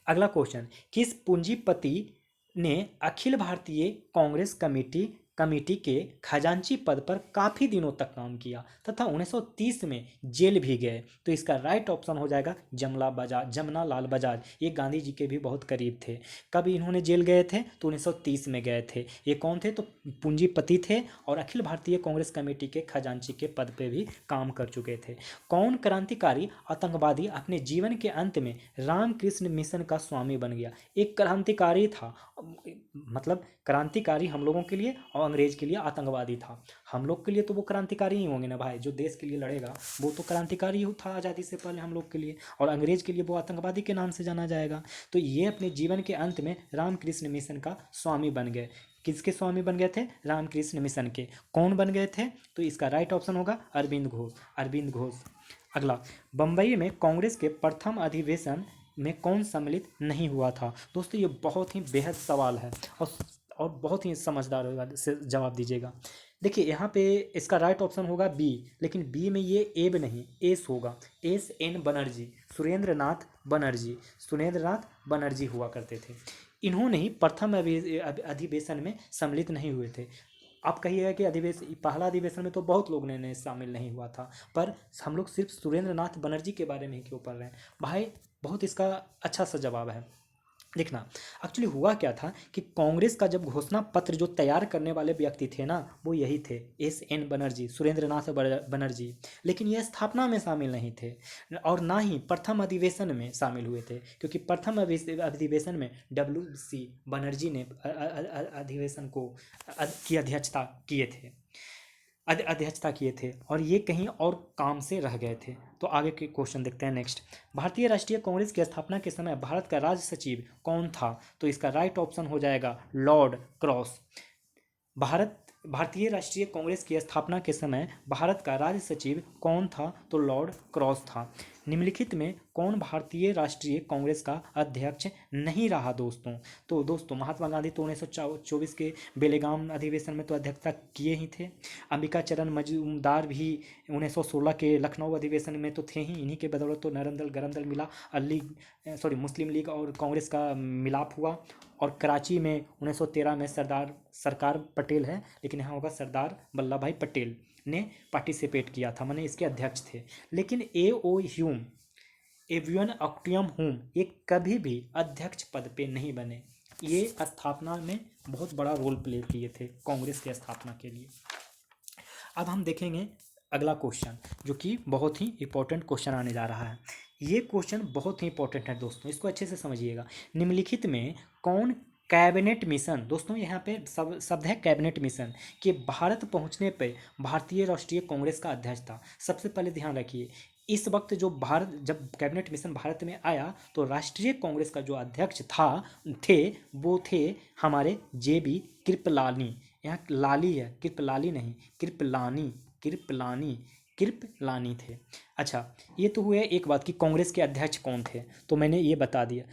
अगला क्वेश्चन, किस पूंजीपति ने अखिल भारतीय कांग्रेस कमेटी के खजांची पद पर काफ़ी दिनों तक काम किया तथा 1930 में जेल भी गए? तो इसका राइट ऑप्शन हो जाएगा जमना लाल बजाज। ये गांधी जी के भी बहुत करीब थे। कब इन्होंने जेल गए थे? तो 1930 में गए थे। ये कौन थे? तो पूंजीपति थे और अखिल भारतीय कांग्रेस कमेटी के खजांची के पद पर भी काम कर चुके थे। कौन क्रांतिकारी आतंकवादी अपने जीवन के अंत में रामकृष्ण मिशन का स्वामी बन गया? एक क्रांतिकारी था, मतलब क्रांतिकारी हम लोगों के लिए और अंग्रेज के लिए आतंकवादी था। हम लोग के लिए तो वो क्रांतिकारी ही होंगे ना भाई, जो देश के लिए लड़ेगा वो तो क्रांतिकारी ही था आज़ादी से पहले हम लोग के लिए, और अंग्रेज के लिए वो आतंकवादी के नाम से जाना जाएगा। तो ये अपने जीवन के अंत में रामकृष्ण मिशन का स्वामी बन गए। किसके स्वामी बन गए थे? रामकृष्ण मिशन के। कौन बन गए थे? तो इसका राइट ऑप्शन होगा अरविंद घोष। अरविंद घोष। अगला, बम्बई में कांग्रेस के प्रथम अधिवेशन में कौन सम्मिलित नहीं हुआ था? दोस्तों ये बहुत ही बेहद सवाल है और बहुत ही समझदार से जवाब दीजिएगा। देखिए यहाँ पे इसका राइट ऑप्शन होगा बी, लेकिन बी में ये एब नहीं, एस होगा। एस एन बनर्जी, सुरेंद्र नाथ बनर्जी हुआ करते थे। इन्होंने ही प्रथम अधिवेशन में सम्मिलित नहीं हुए थे। आप कहिएगा कि पहला अधिवेशन में तो बहुत लोग ने शामिल नहीं हुआ था, पर हम लोग सिर्फ सुरेंद्र नाथ बनर्जी के बारे में ही क्यों पढ़ रहे हैं भाई? बहुत इसका अच्छा सा जवाब है। देखना, एक्चुअली हुआ क्या था कि कांग्रेस का जब घोषणा पत्र जो तैयार करने वाले व्यक्ति थे ना, वो यही थे, एस एन बनर्जी, सुरेंद्र नाथ बनर्जी। लेकिन ये स्थापना में शामिल नहीं थे और ना ही प्रथम अधिवेशन में शामिल हुए थे, क्योंकि प्रथम अधिवेशन में WC बनर्जी ने अधिवेशन की अध्यक्षता किए थे और ये कहीं और काम से रह गए थे। तो आगे के क्वेश्चन देखते हैं। नेक्स्ट, भारतीय राष्ट्रीय कांग्रेस की स्थापना के समय भारत का राज्य सचिव कौन था? तो इसका राइट ऑप्शन हो जाएगा लॉर्ड क्रॉस। भारतीय राष्ट्रीय कांग्रेस की स्थापना के समय भारत का राज्य सचिव कौन था? तो लॉर्ड क्रॉस था। निम्नलिखित में कौन भारतीय राष्ट्रीय कांग्रेस का अध्यक्ष नहीं रहा दोस्तों? तो दोस्तों महात्मा गांधी तो 1924 के बेलगाम अधिवेशन में तो अध्यक्षता किए ही थे। अंबिका चरण मजूमदार भी 1916 के लखनऊ अधिवेशन में तो थे ही। इन्हीं के बदौलत तो नरम दल गरम दल मिला, मुस्लिम लीग और कांग्रेस का मिलाप हुआ। और कराची में 1913 में सरकार पटेल है, लेकिन यहाँ होगा सरदार वल्लभ भाई पटेल ने पार्टिसिपेट किया था, माने इसके अध्यक्ष थे। लेकिन एवियन ऑक्टियम हुम ये कभी भी अध्यक्ष पद पे नहीं बने। ये स्थापना में बहुत बड़ा रोल प्ले किए थे कांग्रेस की स्थापना के लिए। अब हम देखेंगे अगला क्वेश्चन, जो कि बहुत ही इंपॉर्टेंट क्वेश्चन आने जा रहा है। ये क्वेश्चन बहुत ही इंपॉर्टेंट है दोस्तों, इसको अच्छे से समझिएगा। निम्नलिखित में कौन कैबिनेट मिशन, दोस्तों यहाँ पे शब्द है कैबिनेट मिशन, कि भारत पहुँचने पे भारतीय राष्ट्रीय कांग्रेस का अध्यक्ष था? सबसे पहले ध्यान रखिए, इस वक्त जब कैबिनेट मिशन भारत में आया तो राष्ट्रीय कांग्रेस का जो अध्यक्ष वो थे हमारे JB कृपलानी। यहाँ लाली है, कृपलाली नहीं, कृपलानी थे। अच्छा, ये तो हुए एक बात कि कांग्रेस के अध्यक्ष कौन थे, तो मैंने ये बता दिया।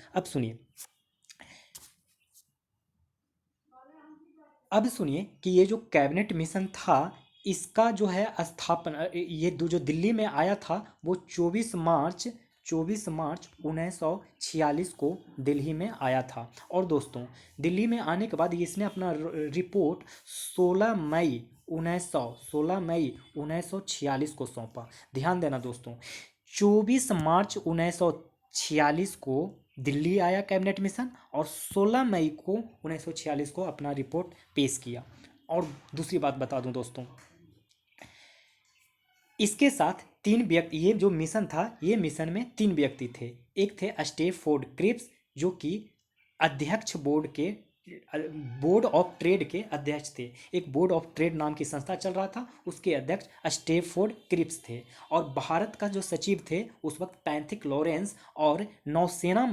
अब सुनिए कि ये जो कैबिनेट मिशन था, इसका जो है स्थापना, ये जो दिल्ली में आया था वो 24 मार्च 1946 को दिल्ली में आया था। और दोस्तों दिल्ली में आने के बाद इसने अपना रिपोर्ट 16 मई 1946 को सौंपा। ध्यान देना दोस्तों, 24 मार्च 1946 को दिल्ली आया कैबिनेट मिशन और 16 मई को 1946 को अपना रिपोर्ट पेश किया। और दूसरी बात बता दूं दोस्तों, इसके साथ 3 व्यक्ति, ये जो मिशन था, ये मिशन में 3 व्यक्ति थे। एक थे स्टेफोर्ड क्रिप्स, जो कि अध्यक्ष बोर्ड ऑफ ट्रेड के अध्यक्ष थे। एक बोर्ड ऑफ ट्रेड नाम की संस्था चल रहा था, उसके अध्यक्ष स्टेफोर्ड क्रिप्स थे। और भारत का जो सचिव थे उस वक्त पैंथिक लॉरेंस, और नौसेना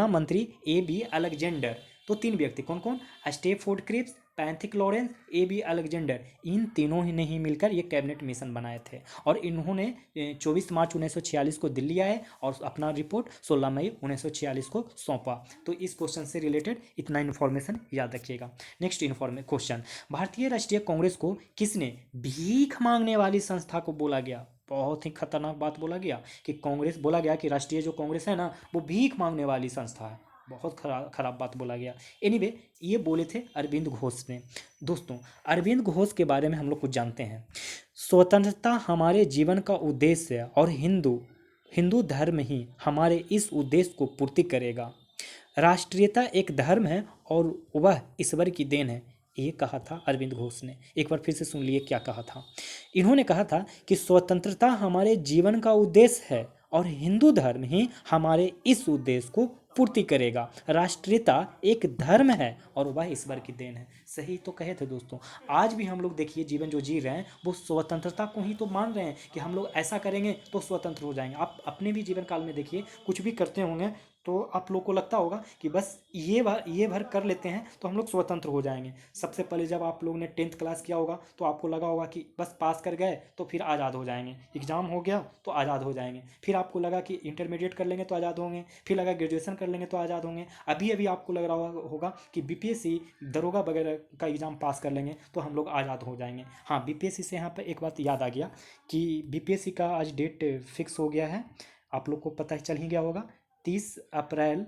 मंत्री ए बी अलेक्जेंडर। तो 3 व्यक्ति कौन कौन? Stafford Cripps, Pethick Lawrence, A V Alexander, इन तीनों ही ने ही मिलकर ये कैबिनेट मिशन बनाए थे। और इन्होंने 24 मार्च 1946 को दिल्ली आए और अपना रिपोर्ट 16 मई 1946 को सौंपा। तो इस क्वेश्चन से रिलेटेड इतना इन्फॉर्मेशन याद रखिएगा। नेक्स्ट क्वेश्चन, भारतीय राष्ट्रीय कांग्रेस को किसने भीख मांगने वाली संस्था को बोला गया? बहुत ही खतरनाक बात बोला गया कि कांग्रेस, बोला गया कि राष्ट्रीय जो कांग्रेस है ना, वो भीख मांगने वाली संस्था है। बहुत खराब बात बोला गया। एनीवे, ये बोले थे अरविंद घोष ने। दोस्तों, अरविंद घोष के बारे में हम लोग कुछ जानते हैं। स्वतंत्रता हमारे जीवन का उद्देश्य है और हिंदू धर्म ही हमारे इस उद्देश्य को पूर्ति करेगा। राष्ट्रीयता एक धर्म है और वह ईश्वर की देन है, ये कहा था अरविंद घोष ने। एक बार फिर से सुन लिए क्या कहा था। इन्होंने कहा था कि स्वतंत्रता हमारे जीवन का उद्देश्य है और हिंदू धर्म ही हमारे इस उद्देश्य को पूर्ति करेगा। राष्ट्रीयता एक धर्म है और वह ईश्वर की देन है। सही तो कहे थे दोस्तों। आज भी हम लोग देखिए जीवन जो जी रहे हैं वो स्वतंत्रता को ही तो मान रहे हैं कि हम लोग ऐसा करेंगे तो स्वतंत्र हो जाएंगे। आप अपने भी जीवन काल में देखिए, कुछ भी करते होंगे तो आप लोग को लगता होगा कि बस ये भर कर लेते हैं तो हम लोग स्वतंत्र हो जाएंगे। सबसे पहले जब आप लोग ने 10th क्लास किया होगा तो आपको लगा होगा कि बस पास कर गए तो फिर आज़ाद हो जाएंगे, एग्ज़ाम हो गया तो आज़ाद हो जाएंगे। फिर आपको लगा कि इंटरमीडिएट कर लेंगे तो आज़ाद होंगे, फिर लगा ग्रेजुएशन कर लेंगे तो आज़ाद होंगे। अभी अभी आपको लग रहा होगा कि बीपीएससी, दरोगा वगैरह का एग्ज़ाम पास कर लेंगे तो हम लोग आज़ाद हो जाएंगे। हाँ, बीपीएससी से यहाँ पर एक बात याद आ गया कि बीपीएससी का आज डेट फिक्स हो गया है, आप लोग को पता चल ही गया होगा। 30 अप्रैल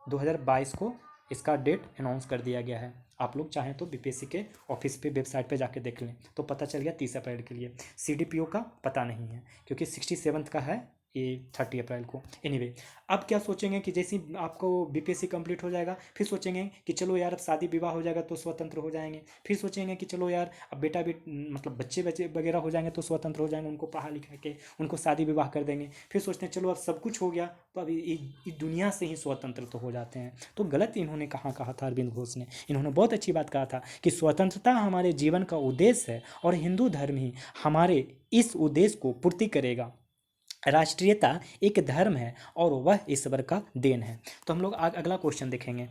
2022 को इसका डेट अनाउंस कर दिया गया है। आप लोग चाहें तो बीपीएससी के ऑफिस पे, वेबसाइट पे जाके देख लें तो पता चल गया 30 अप्रैल के लिए। सीडीपीओ का पता नहीं है क्योंकि 67th का है, ये 30 अप्रैल को। एनीवे, अब क्या सोचेंगे कि जैसे ही आपको बीपीएससी कंप्लीट हो जाएगा फिर सोचेंगे कि चलो यार अब शादी विवाह हो जाएगा तो स्वतंत्र हो जाएंगे। फिर सोचेंगे कि चलो यार अब मतलब बच्चे वगैरह हो जाएंगे तो स्वतंत्र हो जाएंगे, उनको पढ़ा लिखा के उनको शादी विवाह कर देंगे। फिर सोचते हैं चलो अब सब कुछ हो गया तो अब इस दुनिया से ही स्वतंत्र तो हो जाते हैं। तो गलत इन्होंने कहा था अरविंद घोष ने। इन्होंने बहुत अच्छी बात कहा था कि स्वतंत्रता हमारे जीवन का उद्देश्य है और हिंदू धर्म ही हमारे इस उद्देश्य को पूर्ति करेगा। राष्ट्रीयता एक धर्म है और वह ईश्वर का देन है। तो हम लोग अगला क्वेश्चन देखेंगे।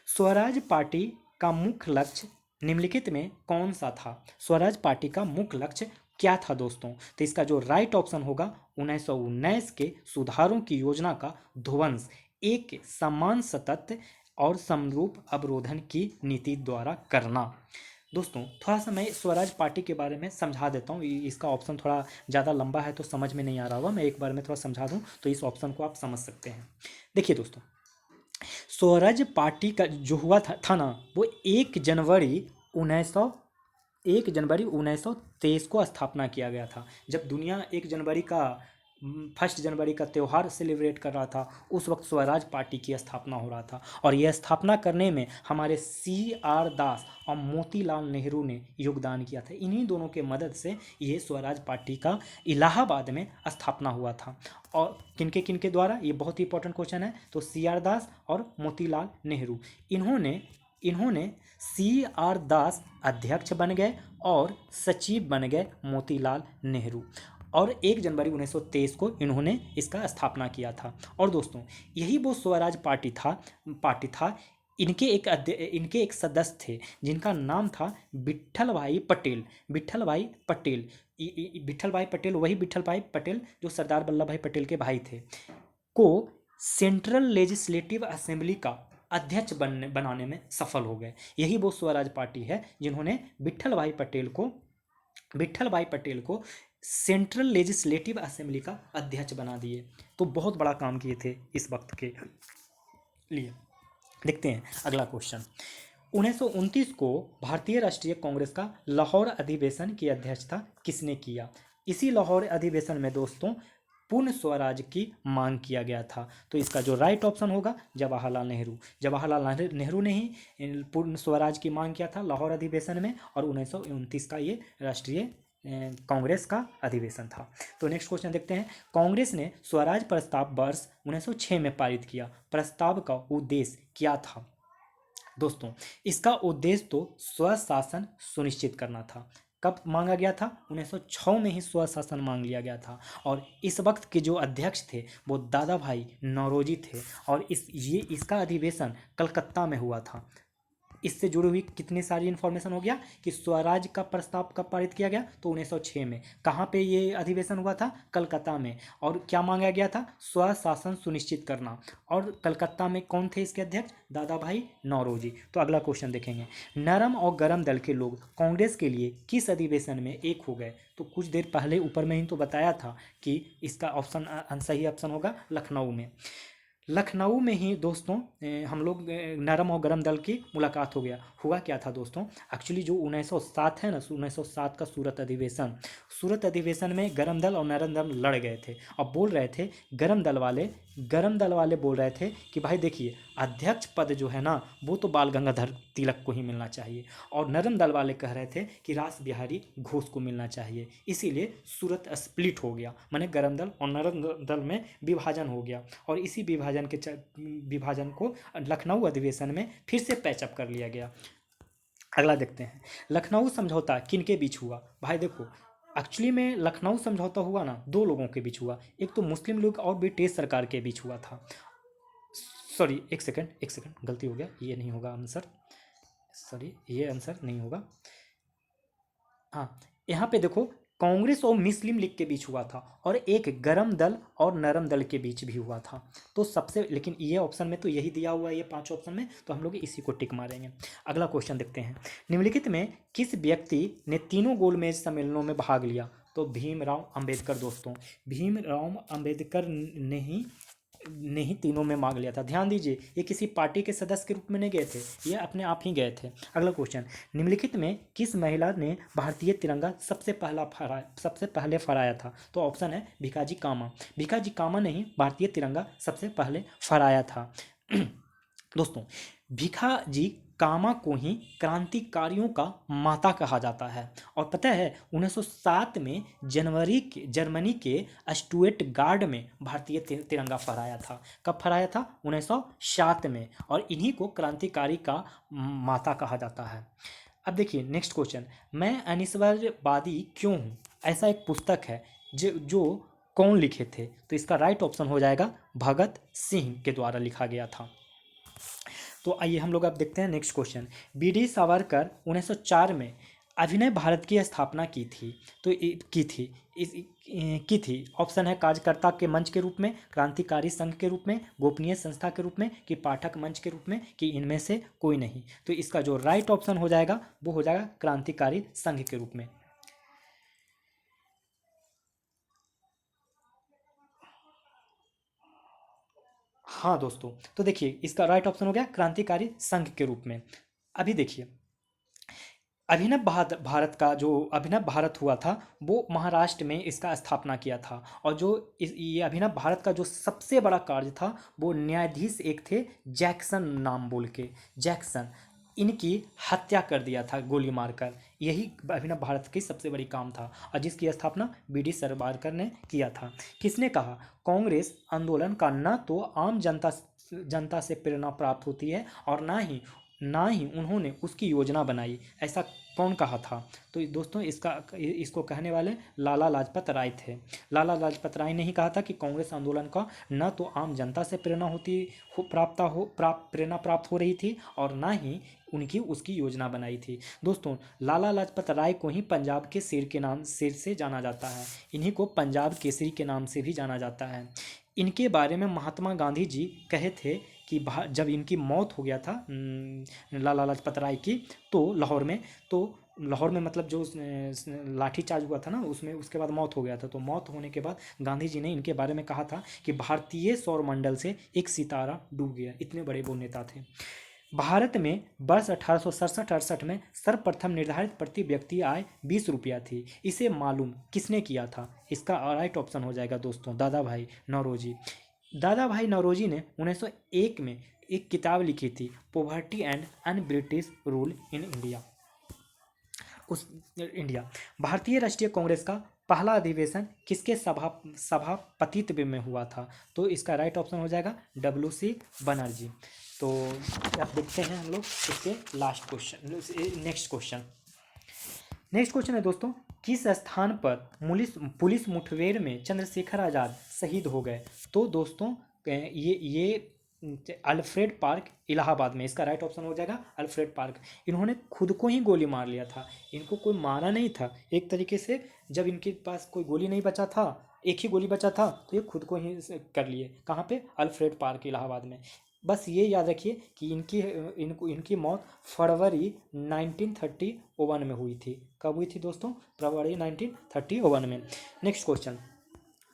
स्वराज पार्टी का मुख्य लक्ष्य निम्नलिखित में कौन सा था? स्वराज पार्टी का मुख्य लक्ष्य क्या था दोस्तों? तो इसका जो राइट ऑप्शन होगा 1919 के सुधारों की योजना का ध्वंस एक समान सतत और समरूप अवरोधन की नीति द्वारा करना। दोस्तों, थोड़ा सा मैं स्वराज पार्टी के बारे में समझा देता हूँ। इसका ऑप्शन थोड़ा ज़्यादा लंबा है तो समझ में नहीं आ रहा होगा, मैं एक बार में थोड़ा समझा दूँ तो इस ऑप्शन को आप समझ सकते हैं। देखिए दोस्तों, स्वराज पार्टी का जो हुआ था ना, वो 1 जनवरी 1923 को स्थापना किया गया था। जब दुनिया 1 जनवरी का त्यौहार सेलिब्रेट कर रहा था, उस वक्त स्वराज पार्टी की स्थापना हो रहा था। और यह स्थापना करने में हमारे CR दास और मोतीलाल नेहरू ने योगदान किया था। इन्हीं दोनों के मदद से ये स्वराज पार्टी का इलाहाबाद में स्थापना हुआ था। और किनके किनके द्वारा, ये बहुत ही इंपॉर्टेंट क्वेश्चन है। तो CR दास और मोतीलाल नेहरू, इन्होंने CR दास अध्यक्ष बन गए और सचिव बन गए मोतीलाल नेहरू। और 1 जनवरी 1923 को इन्होंने इसका स्थापना किया था। और दोस्तों, यही वो स्वराज पार्टी था। इनके एक सदस्य थे जिनका नाम था विट्ठल भाई पटेल। विट्ठल भाई पटेल वही विट्ठल भाई पटेल जो सरदार वल्लभ भाई पटेल के भाई थे, को सेंट्रल लेजिस्लेटिव असेंबली का अध्यक्ष बनाने में सफल हो गए। यही वो स्वराज पार्टी है जिन्होंने विट्ठल भाई पटेल को सेंट्रल लेजिस्लेटिव असेंबली का अध्यक्ष बना दिए। तो बहुत बड़ा काम किए थे इस वक्त के लिए। देखते हैं अगला क्वेश्चन। 1929 को भारतीय राष्ट्रीय कांग्रेस का लाहौर अधिवेशन की अध्यक्षता किसने किया? इसी लाहौर अधिवेशन में दोस्तों पूर्ण स्वराज की मांग किया गया था। तो इसका जो राइट ऑप्शन होगा जवाहरलाल नेहरू। जवाहरलाल नेहरू ने ही पूर्ण स्वराज की मांग किया था लाहौर अधिवेशन में, और 1929 का ये राष्ट्रीय कांग्रेस का अधिवेशन था। तो नेक्स्ट क्वेश्चन देखते हैं। कांग्रेस ने स्वराज प्रस्ताव वर्ष 1906 में पारित किया। प्रस्ताव का उद्देश्य क्या था? दोस्तों, इसका उद्देश्य तो स्वशासन सुनिश्चित करना था। कब मांगा गया था? 1906 में ही स्वशासन मांग लिया गया था। और इस वक्त के जो अध्यक्ष थे वो दादा भाई नौरोजी थे, और इसका अधिवेशन कलकत्ता में हुआ था। इससे जुड़ी हुई कितनी सारी इन्फॉर्मेशन हो गया कि स्वराज का प्रस्ताव कब पारित किया गया? तो 1906 में। कहाँ पे ये अधिवेशन हुआ था? कलकत्ता में। और क्या मांगा गया था? स्वशासन सुनिश्चित करना। और कलकत्ता में कौन थे इसके अध्यक्ष? दादा भाई नौरोजी। तो अगला क्वेश्चन देखेंगे। नरम और गरम दल के लोग कांग्रेस के लिए किस अधिवेशन में एक हो गए? तो कुछ देर पहले ऊपर में ही तो बताया था कि इसका ऑप्शन सही ऑप्शन होगा लखनऊ में। लखनऊ में ही दोस्तों हम लोग नरम और गरम दल की मुलाकात हो गया। हुआ क्या था दोस्तों? एक्चुअली जो 1907 है ना, 1907 का सूरत अधिवेशन में गरम दल और नरम दल लड़ गए थे। अब बोल रहे थे गरम दल वाले बोल रहे थे कि भाई देखिए, अध्यक्ष पद जो है ना वो तो बाल गंगाधर तिलक को ही मिलना चाहिए, और नरम दल वाले कह रहे थे कि रास बिहारी घोष को मिलना चाहिए। इसीलिए सूरत स्प्लिट हो गया, माने गरम दल और नरम दल में विभाजन हो गया, और इसी विभाजन को लखनऊ अधिवेशन में फिर से पैचअप कर लिया गया। अगला देखते हैं। लखनऊ समझौता किनके बीच हुआ? भाई देखो, एक्चुअली में लखनऊ समझौता हुआ ना दो लोगों के बीच हुआ। एक तो मुस्लिम लीग और ब्रिटिश सरकार के बीच हुआ था। सॉरी, एक सेकंड, गलती हो गया, ये नहीं होगा आंसर। सॉरी, ये आंसर नहीं होगा। हाँ, यहाँ पे देखो, कांग्रेस और मुस्लिम लीग के बीच हुआ था, और एक गरम दल और नरम दल के बीच भी हुआ था। तो सबसे, लेकिन ये ऑप्शन में तो यही दिया हुआ है, ये 5 ऑप्शन में, तो हम लोग इसी को टिक मारेंगे। अगला क्वेश्चन देखते हैं। निम्नलिखित में किस व्यक्ति ने तीनों गोलमेज सम्मेलनों में भाग लिया? तो भीमराव अंबेडकर। दोस्तों, भीमराव अंबेडकर ने ही तीनों में मांग लिया था। ध्यान दीजिए, ये किसी पार्टी के सदस्य के रूप में नहीं गए थे, ये अपने आप ही गए थे। अगला क्वेश्चन। निम्नलिखित में किस महिला ने भारतीय तिरंगा सबसे पहले फहराया था? तो ऑप्शन है भिकाजी कामा। भिकाजी कामा ने ही भारतीय तिरंगा सबसे पहले फहराया था। दोस्तों, भिखाजी कामा को ही क्रांतिकारियों का माता कहा जाता है। और पता है 1907 में जर्मनी के स्टुटगार्ट में भारतीय तिरंगा फहराया था। कब फहराया था? 1907 में। और इन्हीं को क्रांतिकारी का माता कहा जाता है। अब देखिए नेक्स्ट क्वेश्चन। मैं अनिश्वरवादी क्यों हूँ? ऐसा एक पुस्तक है जो कौन लिखे थे? तो इसका राइट ऑप्शन हो जाएगा भगत सिंह के द्वारा लिखा गया था। तो आइए हम लोग अब देखते हैं नेक्स्ट क्वेश्चन। बी.डी. सावरकर 1904 में अभिनव भारत की स्थापना की थी। तो की थी। ऑप्शन है कार्यकर्ता के मंच के रूप में, क्रांतिकारी संघ के रूप में, गोपनीय संस्था के रूप में, कि पाठक मंच के रूप में, कि इनमें से कोई नहीं। तो इसका जो राइट ऑप्शन हो जाएगा वो हो जाएगा क्रांतिकारी संघ के रूप में। हाँ दोस्तों, तो देखिए इसका राइट ऑप्शन हो गया क्रांतिकारी संघ के रूप में। अभी देखिए, अभिनव भारत हुआ था वो महाराष्ट्र में इसका स्थापना किया था। और जो ये अभिनव भारत का जो सबसे बड़ा कार्य था वो न्यायाधीश एक थे जैक्सन, नाम बोल के जैक्सन, इनकी हत्या कर दिया था गोली मारकर। यही अभिनव भारत की सबसे बड़ी काम था, और जिसकी स्थापना बी.डी. सावरकर ने किया था। किसने कहा कांग्रेस आंदोलन का न तो आम जनता से प्रेरणा प्राप्त होती है, और ना ही उन्होंने उसकी योजना बनाई? ऐसा कौन कहा था? तो दोस्तों, इसको कहने वाले लाला लाजपत राय थे। लाला लाजपत राय ने ही कहा था कि कांग्रेस आंदोलन का न तो आम जनता से प्रेरणा प्राप्त हो रही थी, और ना ही उनकी उसकी योजना बनाई थी। दोस्तों, लाला लाजपत राय को ही पंजाब के शेर से जाना जाता है। इन्हीं को पंजाब केसरी के नाम से भी जाना जाता है। इनके बारे में महात्मा गांधी जी कहे थे कि जब इनकी मौत हो गया था लाला लाजपत राय की, तो लाहौर में मतलब जो लाठीचार्ज हुआ था ना, उसमें उसके बाद मौत हो गया था। तो मौत होने के बाद गांधी जी ने इनके बारे में कहा था कि भारतीय सौर मंडल से एक सितारा डूब गया। इतने बड़े वो नेता थे। भारत में वर्ष 1867-68 में सर्वप्रथम निर्धारित प्रति व्यक्ति आय 20 रुपया थी। इसे मालूम किसने किया था? इसका राइट ऑप्शन हो जाएगा दोस्तों दादा भाई नौरोजी। दादा भाई नौरोजी ने 1901 में एक किताब लिखी थी, poverty and un British rule in India. India. भारतीय राष्ट्रीय कांग्रेस का पहला अधिवेशन किसके सभापतित्व में हुआ था? तो इसका राइट ऑप्शन हो जाएगा WC बनर्जी। तो आप देखते हैं हम लोग इसके last question, next question. Next question है दोस्तों, किस स्थान पर पुलिस मुठभेड़ में चंद्रशेखर आज़ाद शहीद हो गए? तो दोस्तों ये अल्फ्रेड पार्क इलाहाबाद में। इसका राइट ऑप्शन हो जाएगा अल्फ्रेड पार्क। इन्होंने खुद को ही गोली मार लिया था, इनको कोई मारा नहीं था। एक तरीके से जब इनके पास कोई गोली नहीं बचा था, एक ही गोली बचा था, तो ये खुद को ही कर लिए। कहाँ पे? अल्फ्रेड पार्क इलाहाबाद में। बस ये याद रखिए कि इनकी मौत फरवरी 1931 में हुई थी। कब हुई थी दोस्तों? फरवरी 1931 में। नेक्स्ट क्वेश्चन,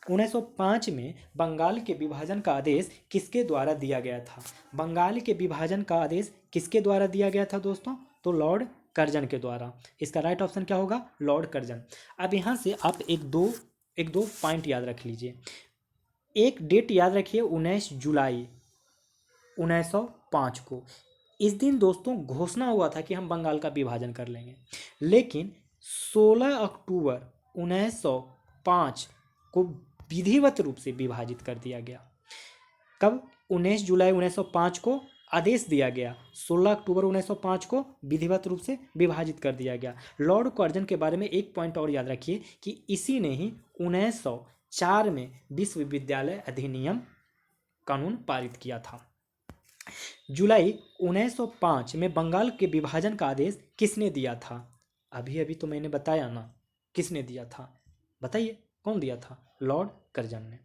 1905 में बंगाल के विभाजन का आदेश किसके द्वारा दिया गया था? बंगाल के विभाजन का आदेश किसके द्वारा दिया गया था दोस्तों? तो लॉर्ड कर्जन के द्वारा। इसका राइट ऑप्शन क्या होगा? Lord Curzon. अब यहाँ से आप एक दो पॉइंट याद रख लीजिए। एक डेट याद रखिए, 19 जुलाई 1905 को। इस दिन दोस्तों घोषणा हुआ था कि हम बंगाल का विभाजन कर लेंगे, लेकिन 16 अक्टूबर 1905 को विधिवत रूप से विभाजित कर दिया गया। कब? 19 जुलाई 1905 को आदेश दिया गया, 16 अक्टूबर 1905 को विधिवत रूप से विभाजित कर दिया गया। लॉर्ड कर्जन के बारे में एक पॉइंट और याद रखिए कि इसी ने ही 1904 में विश्वविद्यालय अधिनियम कानून पारित किया था। जुलाई 1905 में बंगाल के विभाजन का आदेश किसने दिया था? अभी अभी तो मैंने बताया ना, किसने दिया था? बताइए कौन दिया था? लॉर्ड कर्जन ने।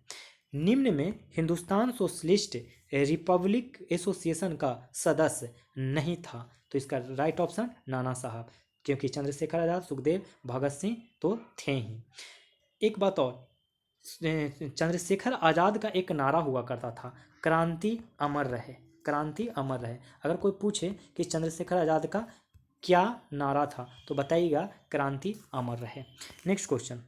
निम्न में हिंदुस्तान सोशलिस्ट रिपब्लिक एसोसिएशन का सदस्य नहीं था। तो इसका राइट ऑप्शन नाना साहब, क्योंकि चंद्रशेखर आज़ाद, सुखदेव, भगत सिंह तो थे ही। एक बात और, चंद्रशेखर आज़ाद का एक नारा हुआ करता था, क्रांति अमर रहे। क्रांति अमर रहे। अगर कोई पूछे कि चंद्रशेखर आज़ाद का क्या नारा था, तो बताइएगा क्रांति अमर रहे। Next question.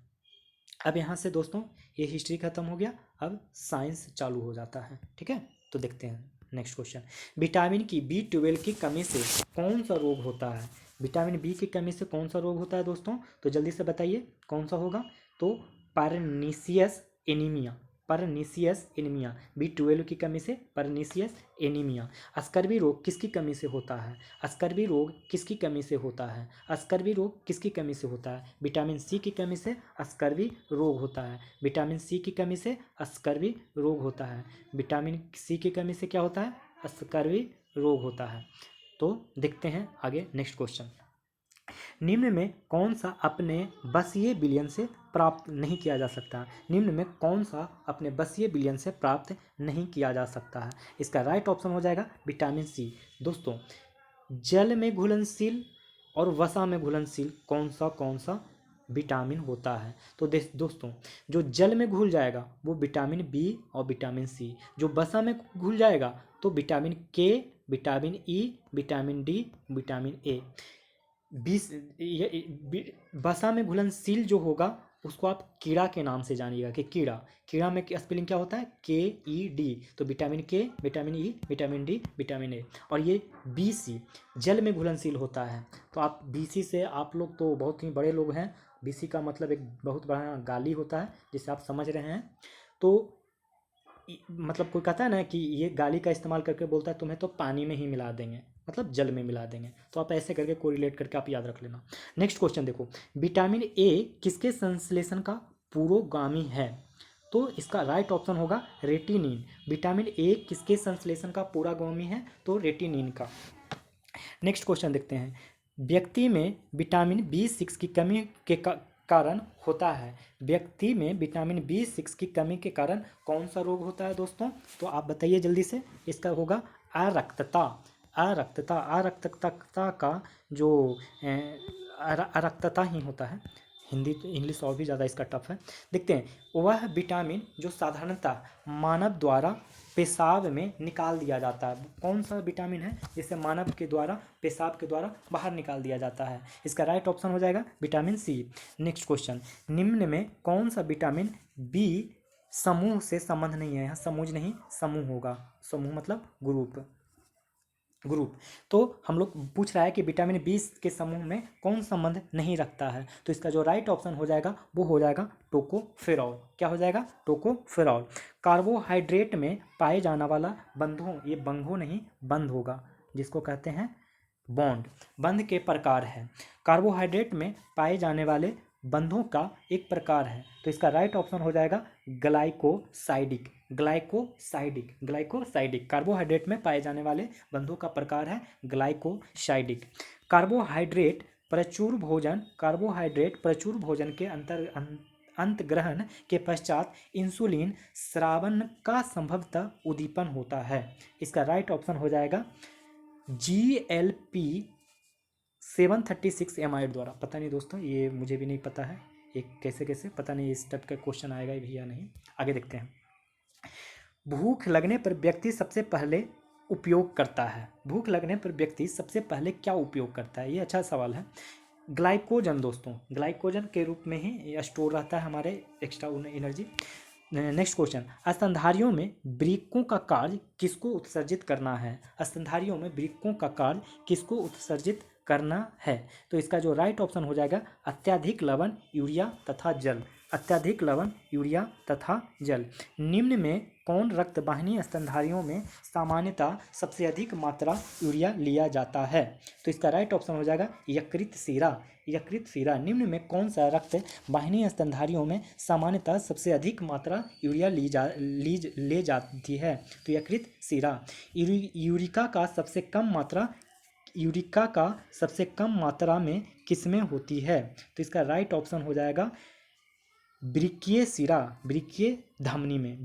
अब यहाँ से दोस्तों ये हिस्ट्री खत्म हो गया, अब साइंस चालू हो जाता है। ठीक है, तो देखते हैं नेक्स्ट क्वेश्चन। विटामिन की B12 की कमी से कौन सा रोग होता है? विटामिन बी की कमी से कौन सा रोग होता है दोस्तों? तो जल्दी से बताइए कौन सा होगा? तो pernicious anaemia. Pernicious anaemia, B12 की कमी से परनीसियस एनीमिया। स्कर्वी रोग किसकी कमी से होता है? स्कर्वी रोग किसकी कमी से होता है? स्कर्वी रोग किसकी कमी से होता है? विटामिन सी की कमी से स्कर्वी रोग होता है। विटामिन सी की कमी से स्कर्वी रोग होता है। विटामिन सी की कमी से क्या होता है? स्कर्वी रोग होता है। तो देखते हैं आगे नेक्स्ट क्वेश्चन। निम्न में कौन सा अपने बसीय विलयन से प्राप्त नहीं किया जा सकता? निम्न में कौन सा अपने बसीय विलयन से प्राप्त नहीं किया जा सकता है? इसका राइट ऑप्शन हो जाएगा विटामिन सी। दोस्तों जल में घुलनशील और वसा में घुलनशील कौन सा विटामिन होता है? तो दोस्तों जो जल में घुल जाएगा वो विटामिन बी और विटामिन सी। जो वसा में घुल जाएगा तो विटामिन के, vitamin E, vitamin D, vitamin A. वसा में घुलनशील जो होगा उसको आप कीड़ा के नाम से जानिएगा कि कीड़ा में स्पेलिंग क्या होता है? KED। तो विटामिन के, vitamin E, vitamin D, vitamin A. और ये BC जल में घुलनशील होता है। तो आप BC से, आप लोग तो बहुत ही बड़े लोग हैं, BC का मतलब एक बहुत बड़ा गाली होता है जिसे आप समझ रहे हैं। तो मतलब कोई कहता है ना कि ये गाली का इस्तेमाल करके बोलता है तुम्हें तो पानी में ही मिला देंगे, मतलब जल में मिला देंगे। तो आप ऐसे करके कोरिलेट करके आप याद रख लेना। नेक्स्ट क्वेश्चन देखो, विटामिन ए किसके संश्लेषण का पुरोगामी है? तो इसका राइट ऑप्शन होगा रेटिनिन। विटामिन ए किसके संश्लेषण का पुरोगामी है? तो रेटिनिन का। नेक्स्ट क्वेश्चन देखते हैं, व्यक्ति में विटामिन B6 की कमी के कारण होता है। व्यक्ति में विटामिन B6 की कमी के कारण कौन सा रोग होता है दोस्तों? तो आप बताइए जल्दी से। इसका होगा अरक्तता। अरक्तता, अरक्तता का जो अरक्तता ही होता है। हिंदी तो इंग्लिश और भी ज़्यादा इसका टफ है। देखते हैं, वह विटामिन जो साधारणतः मानव द्वारा पेशाब में निकाल दिया जाता है। कौन सा विटामिन है जिसे मानव के द्वारा पेशाब के द्वारा बाहर निकाल दिया जाता है? इसका राइट ऑप्शन हो जाएगा विटामिन सी। नेक्स्ट क्वेश्चन, निम्न में कौन सा विटामिन बी समूह से संबंध नहीं है? यहाँ समूह नहीं, समूह होगा। समूह मतलब ग्रुप। तो हम लोग पूछ रहा है कि विटामिन बी के समूह में कौन संबंध नहीं रखता है? तो इसका जो राइट ऑप्शन हो जाएगा वो हो जाएगा टोकोफेरॉल। क्या हो जाएगा? टोकोफेरॉल। कार्बोहाइड्रेट में पाए जाने वाला बंधों, ये बंधों नहीं बंध होगा, जिसको कहते हैं बॉन्ड, बंध के प्रकार है। कार्बोहाइड्रेट में पाए जाने वाले बंधों का एक प्रकार है, तो इसका राइट ऑप्शन हो जाएगा ग्लाइकोसाइडिक। ग्लाइकोसाइडिक कार्बोहाइड्रेट में पाए जाने वाले बंधों का प्रकार है ग्लाइकोसाइडिक। कार्बोहाइड्रेट प्रचुर भोजन के अंतर्ग्रहण के पश्चात इंसुलिन स्रावन का संभवतः उद्दीपन होता है। इसका राइट ऑप्शन हो जाएगा GLP-736 एमाइड द्वारा। पता नहीं दोस्तों, ये मुझे भी नहीं पता है, एक कैसे पता नहीं इस टाइप का क्वेश्चन आएगा भी या नहीं। आगे देखते हैं। भूख लगने पर व्यक्ति सबसे पहले उपयोग करता है। भूख लगने पर व्यक्ति सबसे पहले क्या उपयोग करता है? ये अच्छा सवाल है। ग्लाइकोजन दोस्तों, ग्लाइकोजन के रूप में ही स्टोर रहता है हमारे एक्स्ट्रा एनर्जी। नेक्स्ट क्वेश्चन, स्तनधारियों में वृक्कों का कार्य किसको उत्सर्जित करना है? स्तनधारियों में वृक्कों का कार्य किसको उत्सर्जित करना है? तो इसका जो राइट ऑप्शन हो जाएगा अत्यधिक लवण, यूरिया तथा जल। अत्यधिक लवण, यूरिया तथा जल। निम्न में कौन रक्त वाहिनी स्तनधारियों में सामान्यतः सबसे अधिक मात्रा यूरिया लिया जाता है? तो इसका राइट ऑप्शन हो जाएगा यकृत शिरा। यकृत शिरा। निम्न में कौन सा रक्त वाहिनी स्तनधारियों में सामान्यतः सबसे अधिक मात्रा यूरिया ले जाती है? तो यकृत शिरा। यूरिका का सबसे कम मात्रा में किसमें होती है? तो इसका राइट ऑप्शन हो जाएगा वृक्कीय शिरा, वृक्कीय धमनी में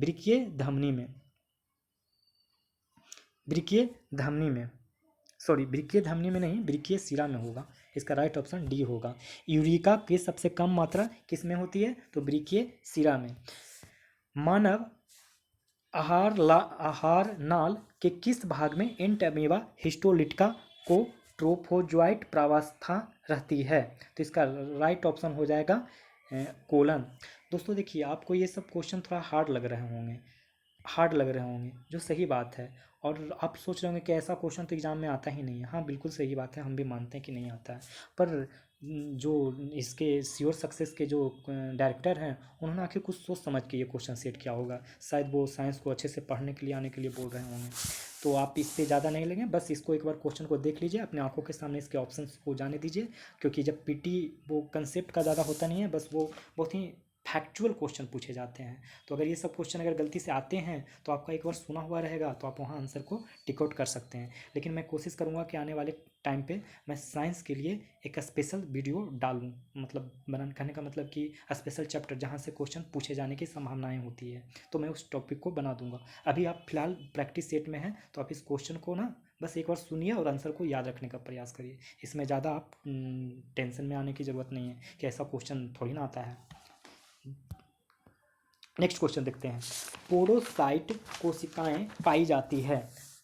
नहीं, वृक्कीय शिरा में होगा। इसका राइट ऑप्शन डी होगा। यूरिका की सबसे कम मात्रा किसमें होती है? तो वृक्कीय शिरा में। मानव आहार नाल के किस भाग में एंटमीबा हिस्टोलिटिका को ट्रोफोजोइट प्रावस्था रहती है? तो इसका राइट ऑप्शन हो जाएगा कोलन। दोस्तों देखिए, आपको ये सब क्वेश्चन थोड़ा हार्ड लग रहे होंगे, जो सही बात है। और आप सोच रहे होंगे कि ऐसा क्वेश्चन तो एग्जाम में आता ही नहीं है। हाँ बिल्कुल सही बात है, हम भी मानते हैं कि नहीं आता है, पर जो इसके श्योर सक्सेस के जो डायरेक्टर हैं, उन्होंने आखिर कुछ सोच समझ के ये क्वेश्चन सेट किया होगा। शायद वो साइंस को अच्छे से पढ़ने के लिए आने के लिए बोल रहे होंगे। तो आप इससे ज़्यादा नहीं लेंगे, बस इसको एक बार क्वेश्चन को देख लीजिए, अपने आंखों के सामने इसके ऑप्शंस को जाने दीजिए। क्योंकि जब पीटी वो कंसेप्ट का ज़्यादा होता नहीं है, बस वो बहुत ही फैक्चुअल क्वेश्चन पूछे जाते हैं। तो अगर ये सब क्वेश्चन अगर गलती से आते हैं तो आपका एक बार सुना हुआ रहेगा, तो आप वहाँ आंसर को टिक आउट कर सकते हैं। लेकिन मैं कोशिश करूँगा कि आने वाले टाइम पे मैं साइंस के लिए एक स्पेशल वीडियो डालूँ, मतलब बनाने कहने का मतलब कि स्पेशल चैप्टर जहाँ से क्वेश्चन पूछे जाने की संभावनाएँ होती है, तो मैं उस टॉपिक को बना दूंगा। अभी आप फिलहाल प्रैक्टिस सेट में हैं, तो आप इस क्वेश्चन को ना बस एक बार सुनिए और आंसर को याद रखने का प्रयास करिए। इसमें ज़्यादा आप टेंशन में आने की ज़रूरत नहीं है कि ऐसा क्वेश्चन थोड़ी ना आता है। नेक्स्ट क्वेश्चन देखते हैं। पोडोसाइट कोशिकाएं पाई जाती है।